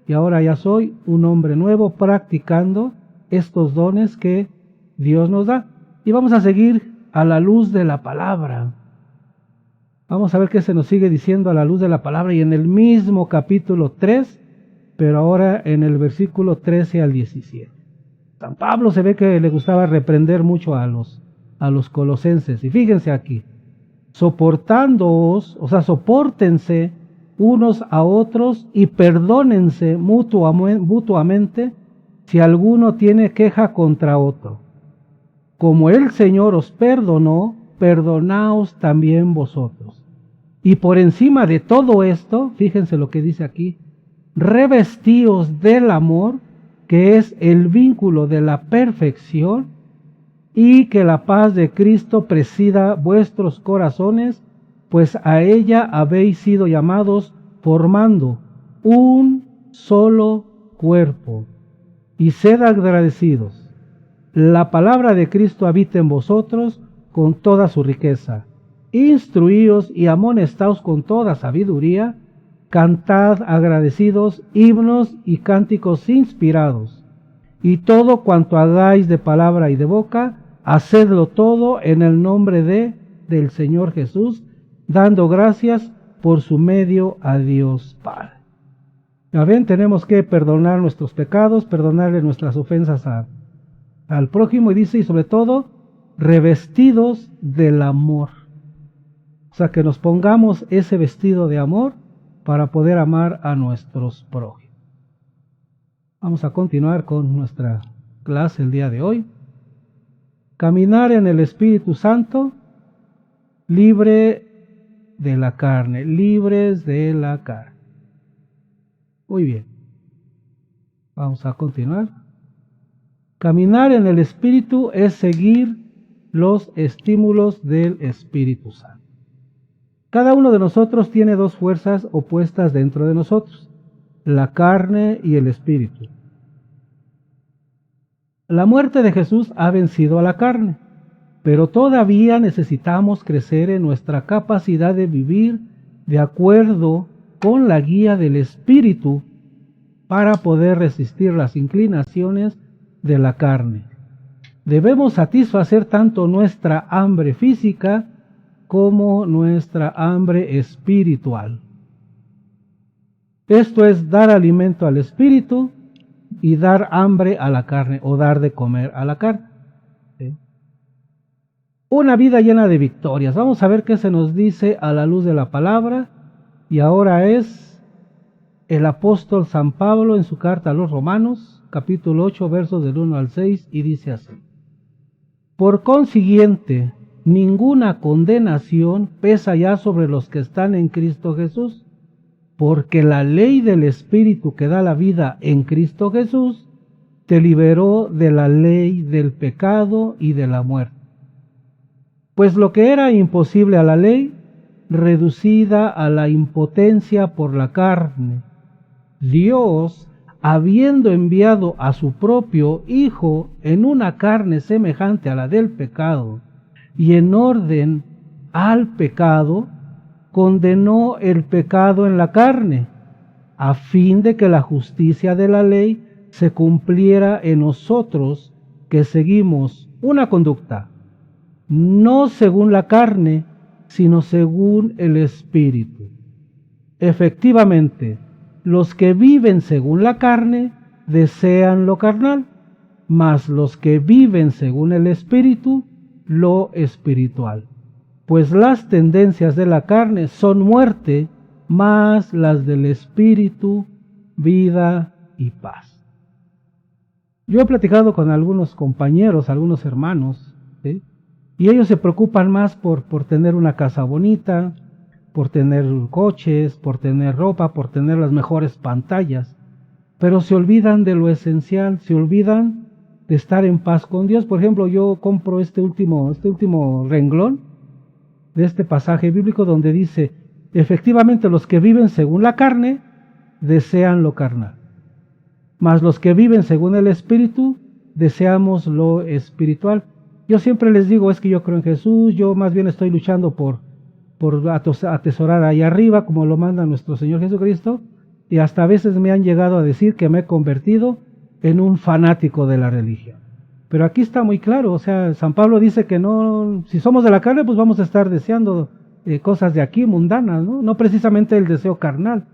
y ahora ya soy un hombre nuevo practicando estos dones que Dios nos da. Y vamos a seguir a la luz de la palabra. Vamos a ver qué se nos sigue diciendo a la luz de la palabra y en el mismo capítulo 3, pero ahora en el versículo 13 al 17. San Pablo se ve que le gustaba reprender mucho a los colosenses. Y fíjense aquí, soportándoos, o sea, sopórtense unos a otros y perdónense mutuamente si alguno tiene queja contra otro. Como el Señor os perdonó, perdonaos también vosotros. Y por encima de todo esto, fíjense lo que dice aquí, revestíos del amor, que es el vínculo de la perfección, y que la paz de Cristo presida vuestros corazones, pues a ella habéis sido llamados formando un solo cuerpo. Y sed agradecidos. La palabra de Cristo habita en vosotros con toda su riqueza. Instruíos y amonestaos con toda sabiduría, cantad agradecidos himnos y cánticos inspirados. Y todo cuanto hagáis de palabra y de boca, hacedlo todo en el nombre del Señor Jesús, dando gracias por su medio a Dios Padre. Ya ven, tenemos que perdonar nuestros pecados, perdonarle nuestras ofensas al prójimo, y dice, y sobre todo, revestidos del amor. O sea, que nos pongamos ese vestido de amor para poder amar a nuestros prójimos. Vamos a continuar con nuestra clase el día de hoy. Caminar en el Espíritu Santo, libre de la carne, libres de la carne. Muy bien. Vamos a continuar. Caminar en el Espíritu es seguir los estímulos del Espíritu Santo. Cada uno de nosotros tiene dos fuerzas opuestas dentro de nosotros, la carne y el Espíritu. La muerte de Jesús ha vencido a la carne, pero todavía necesitamos crecer en nuestra capacidad de vivir de acuerdo con la guía del Espíritu para poder resistir las inclinaciones de la carne. Debemos satisfacer tanto nuestra hambre física como nuestra hambre espiritual. Esto es dar alimento al espíritu y dar hambre a la carne, o dar de comer a la carne. ¿Sí? Una vida llena de victorias. Vamos a ver qué se nos dice a la luz de la palabra. Y ahora es el apóstol San Pablo en su carta a los Romanos, capítulo 8, versos del 1 al 6, y dice así. Por consiguiente, ninguna condenación pesa ya sobre los que están en Cristo Jesús, porque la ley del Espíritu que da la vida en Cristo Jesús te liberó de la ley del pecado y de la muerte. Pues lo que era imposible a la ley, reducida a la impotencia por la carne, Dios, habiendo enviado a su propio Hijo en una carne semejante a la del pecado, y en orden al pecado, condenó el pecado en la carne, a fin de que la justicia de la ley se cumpliera en nosotros, que seguimos una conducta, no según la carne, sino según el Espíritu. Efectivamente, los que viven según la carne desean lo carnal, mas los que viven según el Espíritu, lo espiritual. Pues las tendencias de la carne son muerte, mas las del Espíritu, vida y paz. Yo he platicado con algunos compañeros, algunos hermanos, ¿sí? Y ellos se preocupan más por tener una casa bonita, por tener coches, por tener ropa, por tener las mejores pantallas, pero se olvidan de lo esencial, se olvidan de estar en paz con Dios. Por ejemplo, yo compro este último renglón de este pasaje bíblico donde dice, efectivamente los que viven según la carne desean lo carnal, mas los que viven según el Espíritu deseamos lo espiritual. Yo siempre les digo, es que yo creo en Jesús, yo más bien estoy luchando por atesorar ahí arriba, como lo manda nuestro Señor Jesucristo, y hasta a veces me han llegado a decir que me he convertido en un fanático de la religión. Pero aquí está muy claro, o sea, San Pablo dice que no, si somos de la carne, pues vamos a estar deseando cosas de aquí, mundanas, ¿no? No precisamente el deseo carnal,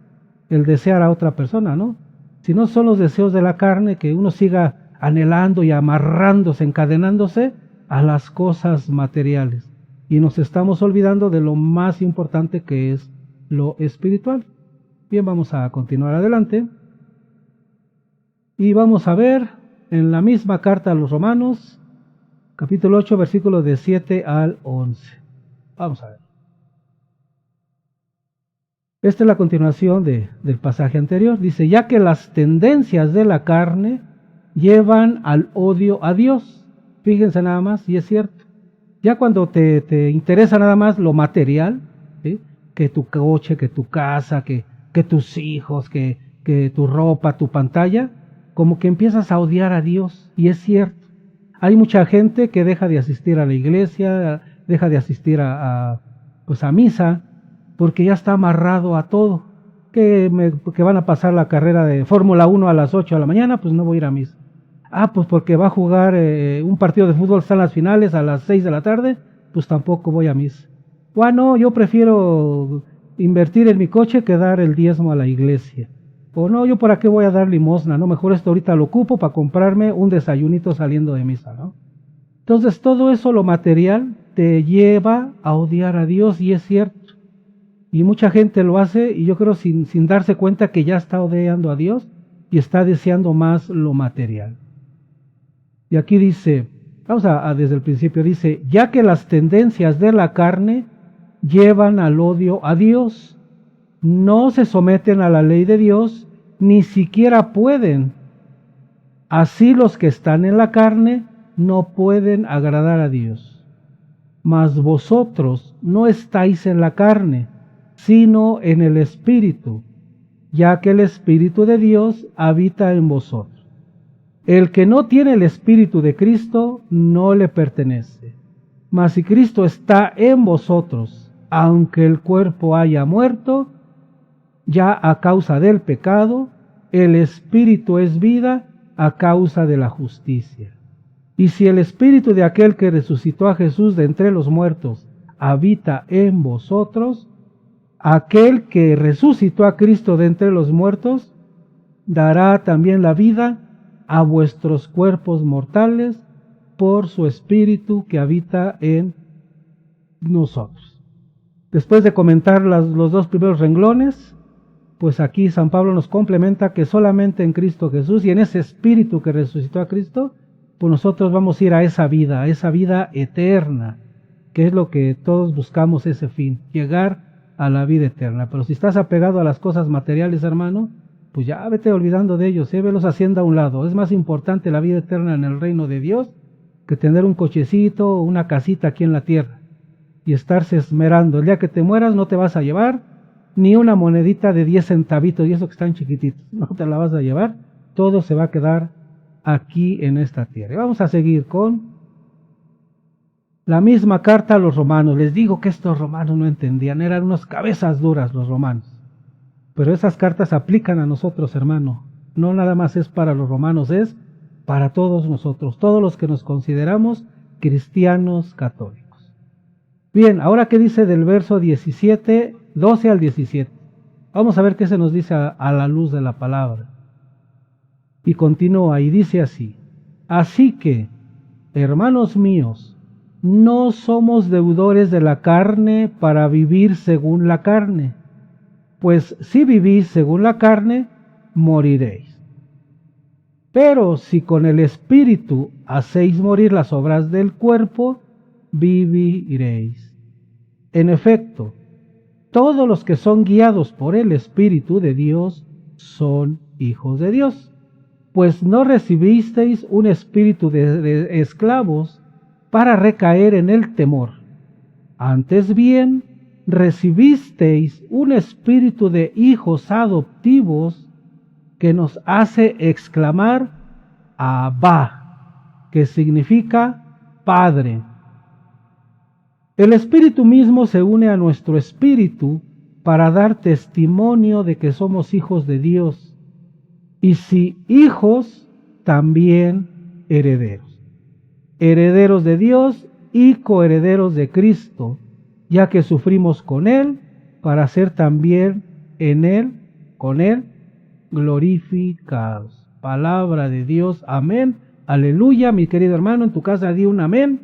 el desear a otra persona, ¿no? Sino son los deseos de la carne, que uno siga anhelando y amarrándose, encadenándose a las cosas materiales. Y nos estamos olvidando de lo más importante, que es lo espiritual. Bien, vamos a continuar adelante. Y vamos a ver en la misma carta a los Romanos, capítulo 8, versículos de 7 al 11. Vamos a ver. Esta es la continuación del pasaje anterior. Dice, ya que las tendencias de la carne llevan al odio a Dios. Fíjense nada más, y es cierto. Ya cuando te interesa nada más lo material, ¿sí? Que tu coche, que tu casa, que tus hijos, que tu ropa, tu pantalla, como que empiezas a odiar a Dios. Y es cierto. Hay mucha gente que deja de asistir a la iglesia, deja de asistir a misa, porque ya está amarrado a todo. Que van a pasar la carrera de Fórmula 1 a las 8 de la mañana, pues no voy a ir a misa. Pues porque va a jugar un partido de fútbol, están las finales a las 6 de la tarde, pues tampoco voy a misa. No, yo prefiero invertir en mi coche que dar el diezmo a la iglesia. O no, yo para qué voy a dar limosna, no, mejor esto ahorita lo ocupo para comprarme un desayunito saliendo de misa, ¿no? Entonces todo eso, lo material, te lleva a odiar a Dios, y es cierto. Y mucha gente lo hace, y yo creo sin darse cuenta que ya está odiando a Dios y está deseando más lo material. Y aquí dice, vamos a desde el principio, dice, ya que las tendencias de la carne llevan al odio a Dios, no se someten a la ley de Dios, ni siquiera pueden. Así los que están en la carne no pueden agradar a Dios. Mas vosotros no estáis en la carne, sino en el Espíritu, ya que el Espíritu de Dios habita en vosotros. El que no tiene el Espíritu de Cristo no le pertenece. Mas si Cristo está en vosotros, aunque el cuerpo haya muerto, ya a causa del pecado, el Espíritu es vida a causa de la justicia. Y si el Espíritu de aquel que resucitó a Jesús de entre los muertos habita en vosotros, aquel que resucitó a Cristo de entre los muertos dará también la vida a vuestros cuerpos mortales por su Espíritu que habita en nosotros. Después de comentar los dos primeros renglones, pues aquí San Pablo nos complementa que solamente en Cristo Jesús y en ese Espíritu que resucitó a Cristo, pues nosotros vamos a ir a esa vida eterna, que es lo que todos buscamos, ese fin, llegar a la vida eterna. Pero si estás apegado a las cosas materiales, hermano, pues ya vete olvidando de ellos, velos haciendo a un lado. Es más importante la vida eterna en el reino de Dios que tener un cochecito o una casita aquí en la tierra y estarse esmerando. El día que te mueras no te vas a llevar ni una monedita de 10 centavitos, y eso que están chiquititos, no te la vas a llevar, todo se va a quedar aquí en esta tierra. Y vamos a seguir con la misma carta a los romanos. Les digo que estos romanos no entendían, eran unas cabezas duras los romanos. Pero esas cartas aplican a nosotros, hermano. No nada más es para los romanos, es para todos nosotros, todos los que nos consideramos cristianos católicos. Bien, ahora qué dice del verso 17, 12 al 17. Vamos a ver qué se nos dice a la luz de la palabra. Y continúa y dice así: así que, hermanos míos, no somos deudores de la carne para vivir según la carne, pues si vivís según la carne, moriréis. Pero si con el Espíritu hacéis morir las obras del cuerpo, viviréis. En efecto, todos los que son guiados por el Espíritu de Dios son hijos de Dios, pues no recibisteis un espíritu de esclavos para recaer en el temor. Antes bien, recibisteis un espíritu de hijos adoptivos que nos hace exclamar Abba, que significa Padre. El Espíritu mismo se une a nuestro espíritu para dar testimonio de que somos hijos de Dios, y si hijos, también herederos. Herederos de Dios y coherederos de Cristo, ya que sufrimos con Él, para ser también en Él, con Él, glorificados. Palabra de Dios, amén, aleluya. Mi querido hermano, en tu casa di un amén,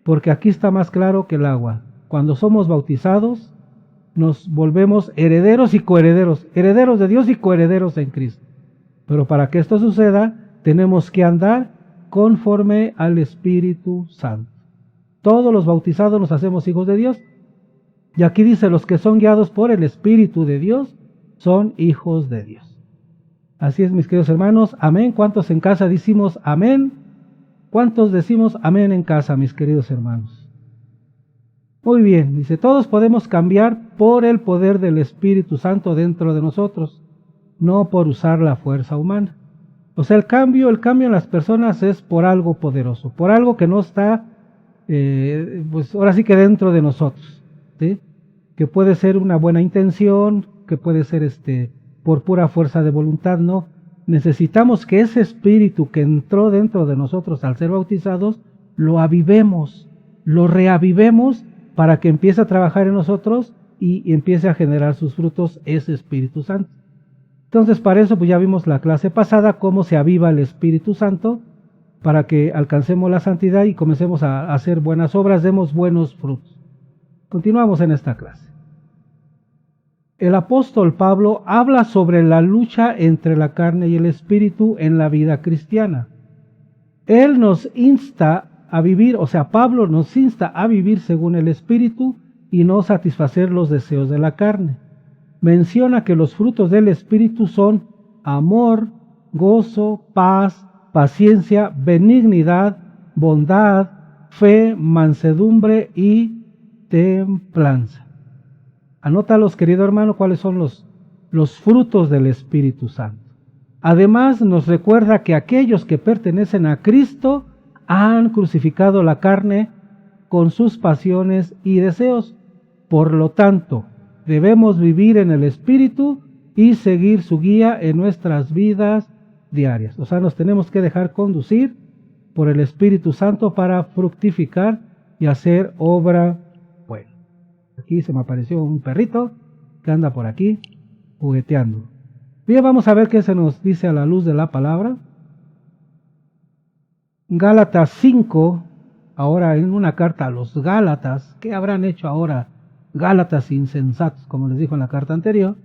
porque aquí está más claro que el agua. Cuando somos bautizados, nos volvemos herederos y coherederos, herederos de Dios y coherederos en Cristo. Pero para que esto suceda, tenemos que andar conforme al Espíritu Santo. Todos los bautizados nos hacemos hijos de Dios. Y aquí dice, los que son guiados por el Espíritu de Dios son hijos de Dios. Así es, mis queridos hermanos, amén. ¿Cuántos en casa decimos amén? ¿Cuántos decimos amén en casa, mis queridos hermanos? Muy bien, dice, todos podemos cambiar por el poder del Espíritu Santo dentro de nosotros, no por usar la fuerza humana. O sea, el cambio en las personas es por algo poderoso, por algo que no está, pues ahora sí que dentro de nosotros, ¿sí? Que puede ser una buena intención, que puede ser por pura fuerza de voluntad, no. Necesitamos que ese espíritu que entró dentro de nosotros al ser bautizados, lo avivemos, lo reavivemos para que empiece a trabajar en nosotros y empiece a generar sus frutos ese Espíritu Santo. Entonces, para eso pues ya vimos la clase pasada cómo se aviva el Espíritu Santo para que alcancemos la santidad y comencemos a hacer buenas obras, demos buenos frutos. Continuamos en esta clase. El apóstol Pablo habla sobre la lucha entre la carne y el espíritu en la vida cristiana. Él nos insta a vivir, o sea, Pablo nos insta a vivir según el espíritu y no satisfacer los deseos de la carne. Menciona que los frutos del espíritu son amor, gozo, paz, paciencia, benignidad, bondad, fe, mansedumbre y templanza. Anótalos, querido hermano, cuáles son los frutos del Espíritu Santo. Además, nos recuerda que aquellos que pertenecen a Cristo han crucificado la carne con sus pasiones y deseos. Por lo tanto, debemos vivir en el Espíritu y seguir su guía en nuestras vidas diarias. O sea, nos tenemos que dejar conducir por el Espíritu Santo para fructificar y hacer obra buena. Aquí se me apareció un perrito que anda por aquí jugueteando. Bien, vamos a ver qué se nos dice a la luz de la palabra. Gálatas 5, ahora en una carta a los Gálatas. ¿Qué habrán hecho ahora Gálatas insensatos, como les dijo en la carta anterior?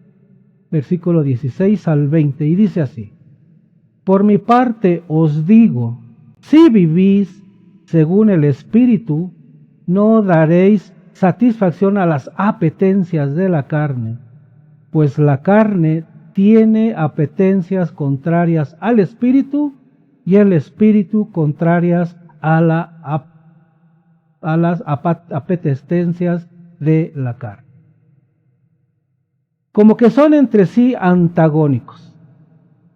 Versículo 16 al 20, y dice así: por mi parte os digo, si vivís según el Espíritu, no daréis satisfacción a las apetencias de la carne, pues la carne tiene apetencias contrarias al Espíritu y el Espíritu contrarias a las apetencias de la carne. como que son entre sí antagónicos,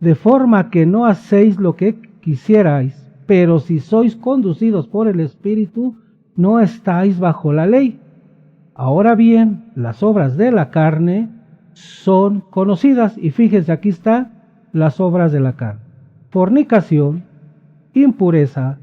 de forma que no hacéis lo que quisierais, pero si sois conducidos por el Espíritu, no estáis bajo la ley. Ahora bien, las obras de la carne son conocidas, y fíjense, aquí está las obras de la carne: fornicación, impureza,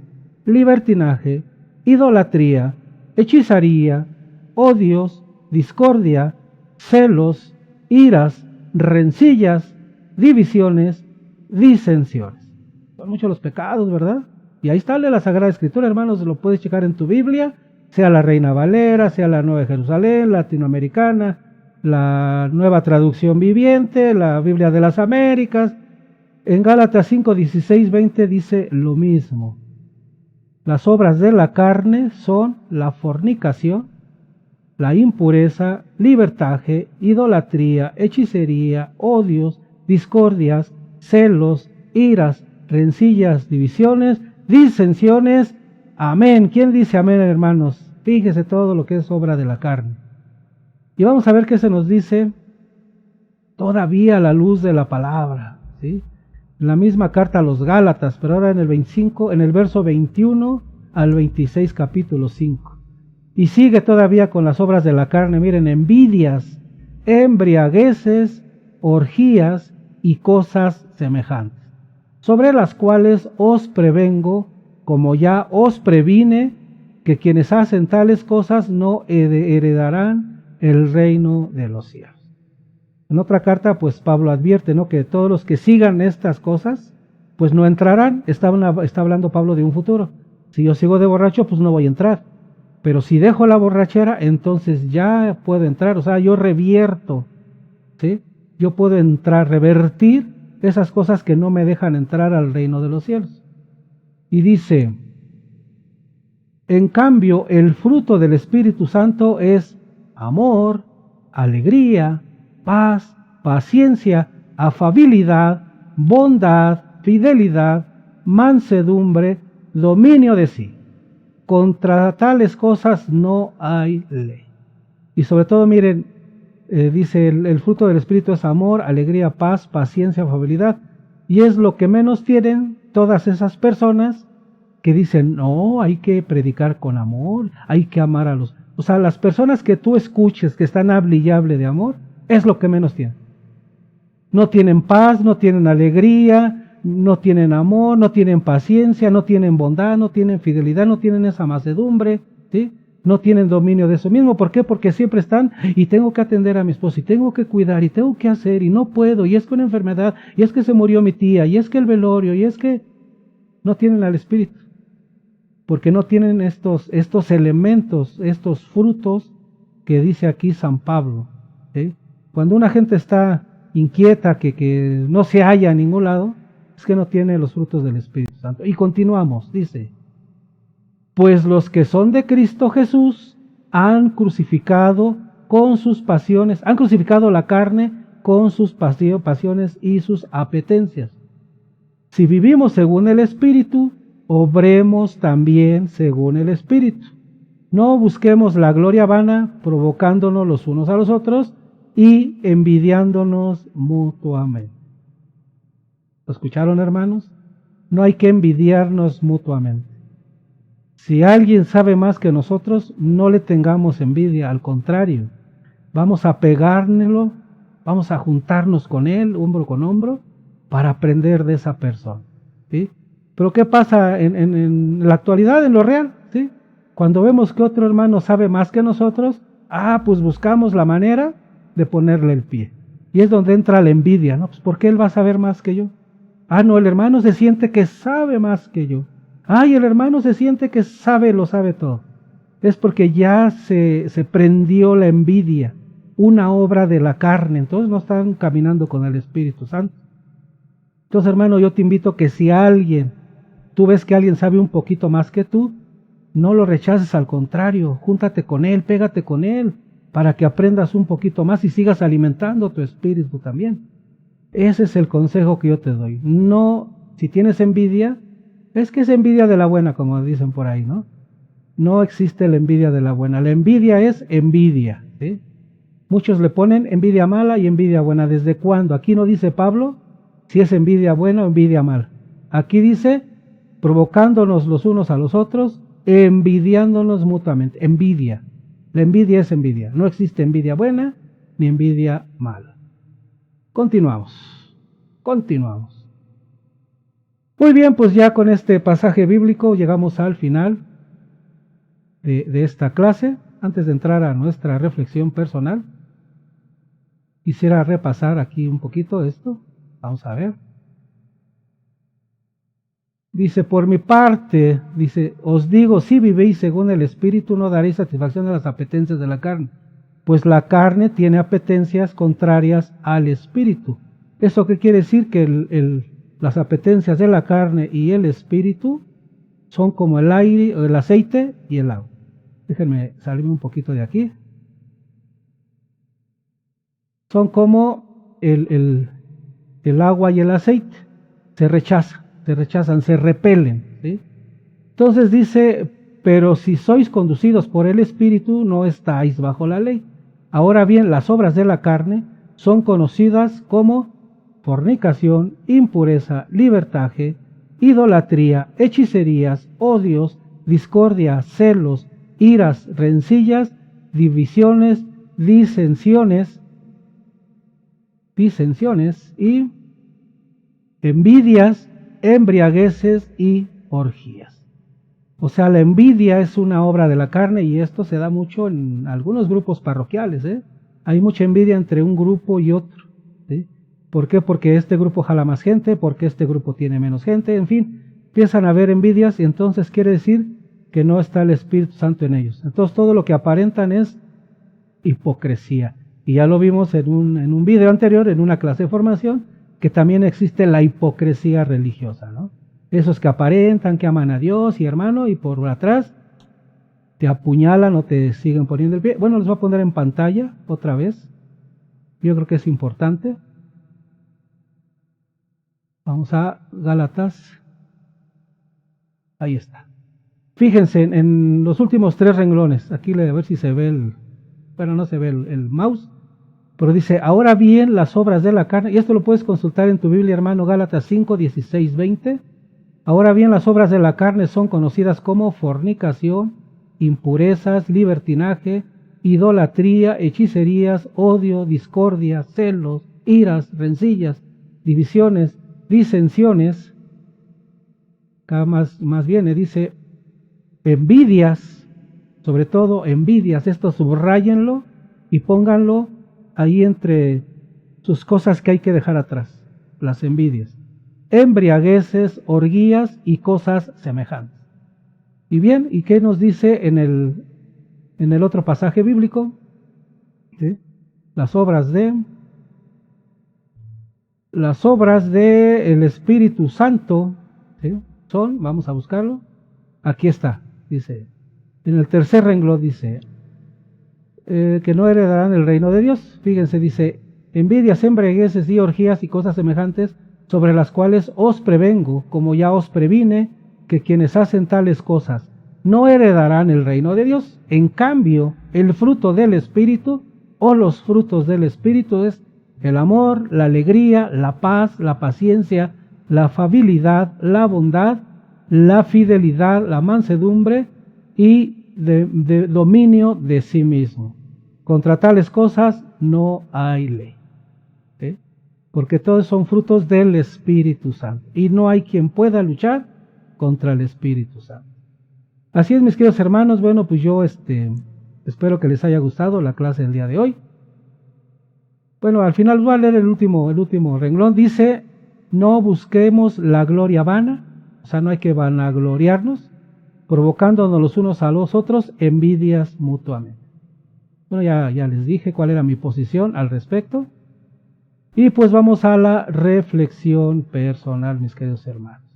libertinaje, idolatría, hechizaría, odios, discordia, celos, iras, rencillas, divisiones, disensiones. Son muchos los pecados, ¿verdad? Y ahí está la Sagrada Escritura, hermanos, lo puedes checar en tu Biblia, sea la Reina Valera, sea la Nueva Jerusalén, latinoamericana, la Nueva Traducción Viviente, la Biblia de las Américas. En Gálatas 5, 16, 20 dice lo mismo. Las obras de la carne son la fornicación, la impureza, libertaje, idolatría, hechicería, odios, discordias, celos, iras, rencillas, divisiones, disensiones. Amén. ¿Quién dice amén, hermanos? Fíjese todo lo que es obra de la carne. Y vamos a ver qué se nos dice todavía a la luz de la palabra, ¿sí? En la misma carta a los Gálatas, pero ahora en el 25, en el verso 21 al 26, capítulo 5. Y sigue todavía con las obras de la carne. Miren: envidias, embriagueces, orgías y cosas semejantes, sobre las cuales os prevengo, como ya os previne, que quienes hacen tales cosas no heredarán el reino de los cielos. En otra carta, pues Pablo advierte, ¿no?, que todos los que sigan estas cosas, pues no entrarán. Está hablando Pablo de un futuro. Si yo sigo de borracho, pues no voy a entrar. Pero si dejo la borrachera, entonces ya puedo entrar. O sea, yo revierto, ¿sí? Yo puedo entrar, revertir esas cosas que no me dejan entrar al reino de los cielos. Y dice: en cambio, el fruto del Espíritu Santo es amor, alegría, paz, paciencia, afabilidad, bondad, fidelidad, mansedumbre, dominio de sí. Contra tales cosas no hay ley. Y sobre todo, miren, dice el fruto del Espíritu es amor, alegría, paz, paciencia, afabilidad. Y es lo que menos tienen todas esas personas que dicen: no, hay que predicar con amor, hay que amar a los... O sea, las personas que tú escuches que están hable y hable de amor, es lo que menos tienen. No tienen paz, no tienen alegría, no tienen amor, no tienen paciencia, no tienen bondad, no tienen fidelidad, no tienen esa mansedumbre, ¿sí? No tienen dominio de eso mismo. ¿Por qué? Porque siempre están: y tengo que atender a mi esposo, y tengo que cuidar, y tengo que hacer, y no puedo, y es que una enfermedad, y es que se murió mi tía, y es que el velorio, y es que no tienen al Espíritu. Porque no tienen estos elementos, estos frutos que dice aquí San Pablo, ¿sí? Cuando una gente está inquieta, que no se halla a ningún lado, es que no tiene los frutos del Espíritu Santo. Y continuamos, dice: pues los que son de Cristo Jesús han crucificado con sus pasiones, han crucificado la carne con sus pasiones y sus apetencias. Si vivimos según el Espíritu, obremos también según el Espíritu. No busquemos la gloria vana, provocándonos los unos a los otros y envidiándonos mutuamente. ¿Lo escucharon, hermanos? No hay que envidiarnos mutuamente. Si alguien sabe más que nosotros, no le tengamos envidia, al contrario, vamos a pegárnoslo, vamos a juntarnos con él, hombro con hombro, para aprender de esa persona, ¿sí? Pero ¿qué pasa en la actualidad, en lo real? ¿Sí? Cuando vemos que otro hermano sabe más que nosotros, pues buscamos la manera de ponerle el pie. Y es donde entra la envidia, ¿no? Pues ¿por qué él va a saber más que yo? No, el hermano se siente que sabe más que yo. El hermano se siente que lo sabe todo. Es porque ya se prendió la envidia, una obra de la carne. Entonces no están caminando con el Espíritu Santo. Entonces, hermano, yo te invito que si tú ves que alguien sabe un poquito más que tú, no lo rechaces, al contrario, júntate con él, pégate con él, para que aprendas un poquito más y sigas alimentando tu espíritu también. Ese es el consejo que yo te doy. No, si tienes envidia, es que es envidia de la buena, como dicen por ahí, ¿no? No existe la envidia de la buena. La envidia es envidia, ¿sí? Muchos le ponen envidia mala y envidia buena. ¿Desde cuándo? Aquí no dice Pablo si es envidia buena o envidia mala. Aquí dice provocándonos los unos a los otros, envidiándonos mutuamente. Envidia. La envidia es envidia. No existe envidia buena ni envidia mala. Continuamos. Muy bien, pues ya con este pasaje bíblico llegamos al final de esta clase. Antes de entrar a nuestra reflexión personal, quisiera repasar aquí un poquito esto. Vamos a ver. Dice, por mi parte, dice, os digo, si vivís según el Espíritu, no daréis satisfacción a las apetencias de la carne, pues la carne tiene apetencias contrarias al Espíritu. ¿Eso qué quiere decir? Que las apetencias de la carne y el Espíritu son como el aire, el aceite y el agua. Déjenme salirme un poquito de aquí. Son como el agua y el aceite. Se rechazan, se repelen. ¿Sí? Entonces dice, pero si sois conducidos por el Espíritu, no estáis bajo la ley. Ahora bien, las obras de la carne son conocidas como fornicación, impureza, libertaje, idolatría, hechicerías, odios, discordia, celos, iras, rencillas, divisiones, disensiones y envidias, embriagueces y orgías. O sea, la envidia es una obra de la carne y esto se da mucho en algunos grupos parroquiales. Hay mucha envidia entre un grupo y otro. ¿Sí? ¿Por qué? Porque este grupo jala más gente, porque este grupo tiene menos gente, en fin, empiezan a haber envidias y entonces quiere decir que no está el Espíritu Santo en ellos. Entonces todo lo que aparentan es hipocresía. Y ya lo vimos en un video anterior, en una clase de formación, que también existe la hipocresía religiosa, ¿no? Esos que aparentan que aman a Dios y hermano, y por atrás te apuñalan o te siguen poniendo el pie. Bueno, les voy a poner en pantalla otra vez. Yo creo que es importante. Vamos a Gálatas. Ahí está. Fíjense en los últimos 3 renglones. Aquí a ver si se ve bueno, no se ve el mouse. Pero dice, ahora bien, las obras de la carne, y esto lo puedes consultar en tu Biblia, hermano, Gálatas 5, 16, 20. Ahora bien, las obras de la carne son conocidas como fornicación, impurezas, libertinaje, idolatría, hechicerías, odio, discordia, celos, iras, rencillas, divisiones, disensiones. Acá más viene, dice, envidias, sobre todo envidias. Esto subráyenlo y pónganlo ahí entre sus cosas que hay que dejar atrás, las envidias, embriagueces, orgías y cosas semejantes. Y bien, ¿y qué nos dice en el otro pasaje bíblico? ¿Sí? Las obras de el Espíritu Santo, ¿sí? Son, vamos a buscarlo, aquí está, dice, en el tercer renglón dice, que no heredarán el reino de Dios. Fíjense, dice, envidias, embriagueces y orgías y cosas semejantes, sobre las cuales os prevengo, como ya os previne, que quienes hacen tales cosas no heredarán el reino de Dios. En cambio, el fruto del Espíritu, o los frutos del Espíritu, es el amor, la alegría, la paz, la paciencia, la afabilidad, la bondad, la fidelidad, la mansedumbre y de dominio de sí mismo. Contra tales cosas no hay ley. ¿Sí? Porque todos son frutos del Espíritu Santo. Y no hay quien pueda luchar contra el Espíritu Santo. Así es, mis queridos hermanos. Bueno, pues yo espero que les haya gustado la clase del día de hoy. Bueno, al final voy a leer el último renglón. Dice, no busquemos la gloria vana. O sea, no hay que vanagloriarnos, provocándonos los unos a los otros envidias mutuamente. Bueno, ya les dije cuál era mi posición al respecto. Y pues vamos a la reflexión personal, mis queridos hermanos.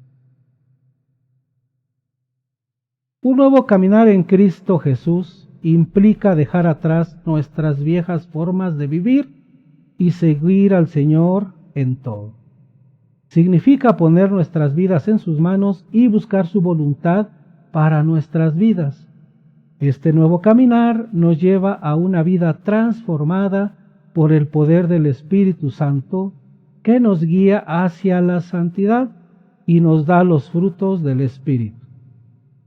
Un nuevo caminar en Cristo Jesús implica dejar atrás nuestras viejas formas de vivir y seguir al Señor en todo. Significa poner nuestras vidas en sus manos y buscar su voluntad para nuestras vidas. Este nuevo caminar nos lleva a una vida transformada por el poder del Espíritu Santo que nos guía hacia la santidad y nos da los frutos del Espíritu.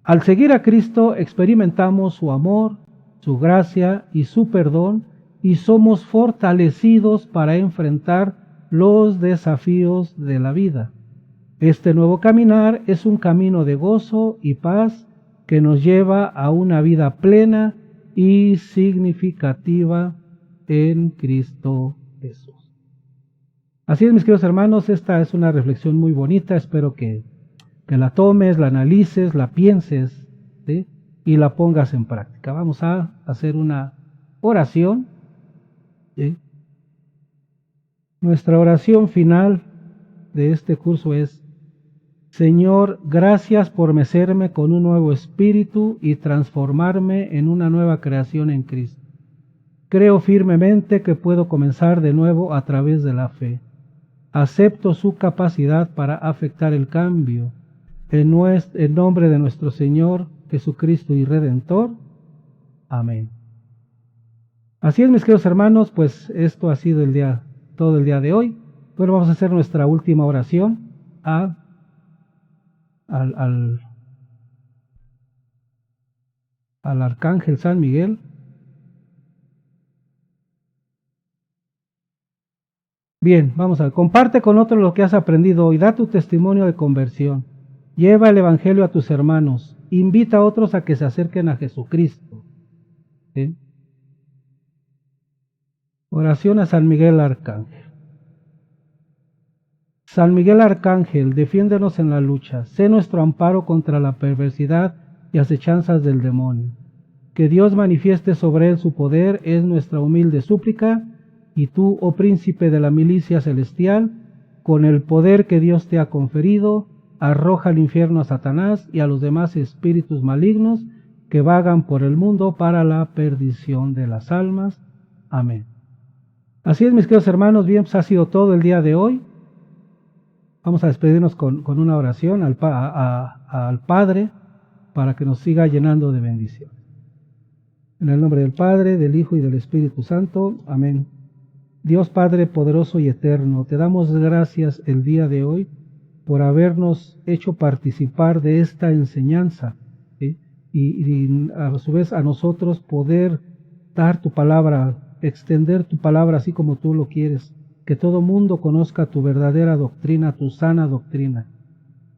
Al seguir a Cristo experimentamos su amor, su gracia y su perdón y somos fortalecidos para enfrentar los desafíos de la vida. Este nuevo caminar es un camino de gozo y paz que nos lleva a una vida plena y significativa en Cristo Jesús. Así es, mis queridos hermanos, esta es una reflexión muy bonita, espero que la tomes, la analices, la pienses, ¿sí? Y la pongas en práctica. Vamos a hacer una oración, ¿sí? Nuestra oración final de este curso es: Señor, gracias por mecerme con un nuevo espíritu y transformarme en una nueva creación en Cristo. Creo firmemente que puedo comenzar de nuevo a través de la fe. Acepto su capacidad para afectar el cambio. En nombre de nuestro Señor Jesucristo y Redentor. Amén. Así es, mis queridos hermanos, pues esto ha sido todo el día de hoy. Bueno, vamos a hacer nuestra última oración al Arcángel San Miguel. Bien, vamos a ver. Comparte con otros lo que has aprendido hoy. Da tu testimonio de conversión. Lleva el Evangelio a tus hermanos. Invita a otros a que se acerquen a Jesucristo. ¿Sí? Oración a San Miguel Arcángel. San Miguel Arcángel, defiéndenos en la lucha. Sé nuestro amparo contra la perversidad y acechanzas del demonio. Que Dios manifieste sobre él su poder es nuestra humilde súplica. Y tú, oh príncipe de la milicia celestial, con el poder que Dios te ha conferido, arroja al infierno a Satanás y a los demás espíritus malignos que vagan por el mundo para la perdición de las almas. Amén. Así es, mis queridos hermanos, bien, pues ha sido todo el día de hoy. Vamos a despedirnos con una oración al Padre para que nos siga llenando de bendición. En el nombre del Padre, del Hijo y del Espíritu Santo. Amén. Dios Padre poderoso y eterno, te damos gracias el día de hoy por habernos hecho participar de esta enseñanza, ¿sí? y a su vez a nosotros poder dar tu palabra, extender tu palabra así como tú lo quieres, que todo mundo conozca tu verdadera doctrina, tu sana doctrina.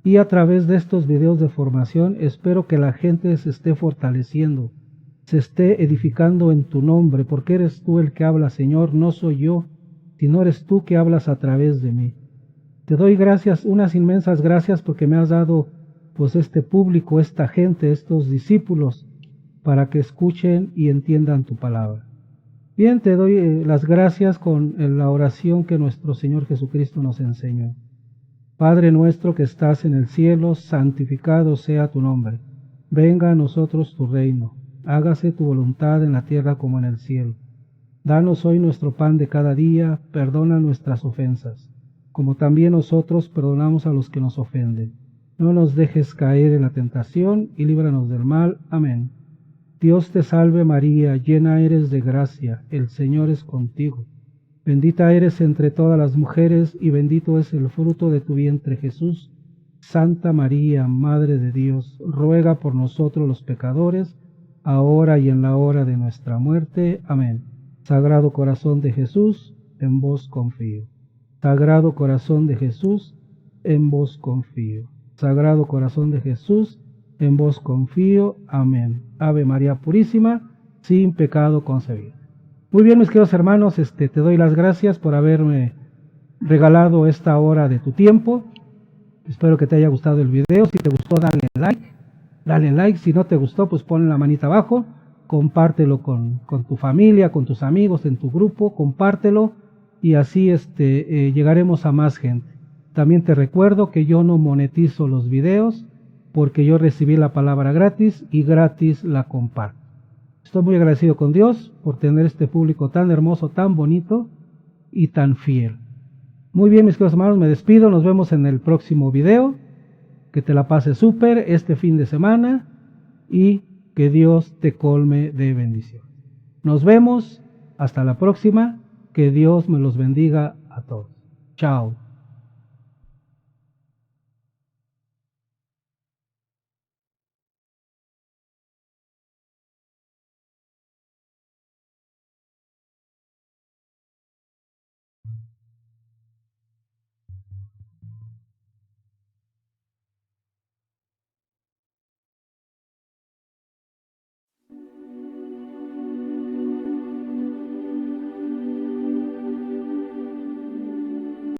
Y a través de estos videos de formación espero que la gente se esté fortaleciendo, se esté edificando en tu nombre, porque eres tú el que habla, Señor, no soy yo, sino eres tú que hablas a través de mí. Te doy gracias, unas inmensas gracias, porque me has dado pues este público, esta gente, estos discípulos, para que escuchen y entiendan tu palabra. Bien, te doy las gracias con la oración que nuestro Señor Jesucristo nos enseñó. Padre nuestro que estás en el cielo, santificado sea tu nombre. Venga a nosotros tu reino. Hágase tu voluntad en la tierra como en el cielo. Danos hoy nuestro pan de cada día, perdona nuestras ofensas, como también nosotros perdonamos a los que nos ofenden. No nos dejes caer en la tentación y líbranos del mal. Amén. Dios te salve María, llena eres de gracia, el Señor es contigo. Bendita eres entre todas las mujeres y bendito es el fruto de tu vientre Jesús. Santa María, Madre de Dios, ruega por nosotros los pecadores, ahora y en la hora de nuestra muerte. Amén. Sagrado corazón de Jesús, en vos confío. Sagrado corazón de Jesús, en vos confío. Sagrado corazón de Jesús, en vos confío. Amén. Ave María Purísima, sin pecado concebida. Muy bien, mis queridos hermanos, te doy las gracias por haberme regalado esta hora de tu tiempo. Espero que te haya gustado el video. Si te gustó, dale like. Si no te gustó, pues ponle la manita abajo. Compártelo con tu familia, con tus amigos, en tu grupo. Compártelo y así llegaremos a más gente. También te recuerdo que yo no monetizo los videos porque yo recibí la palabra gratis y gratis la comparto. Estoy muy agradecido con Dios por tener este público tan hermoso, tan bonito y tan fiel. Muy bien, mis queridos hermanos, me despido. Nos vemos en el próximo video. Que te la pases súper este fin de semana y que Dios te colme de bendición. Nos vemos, hasta la próxima, que Dios me los bendiga a todos. Chao.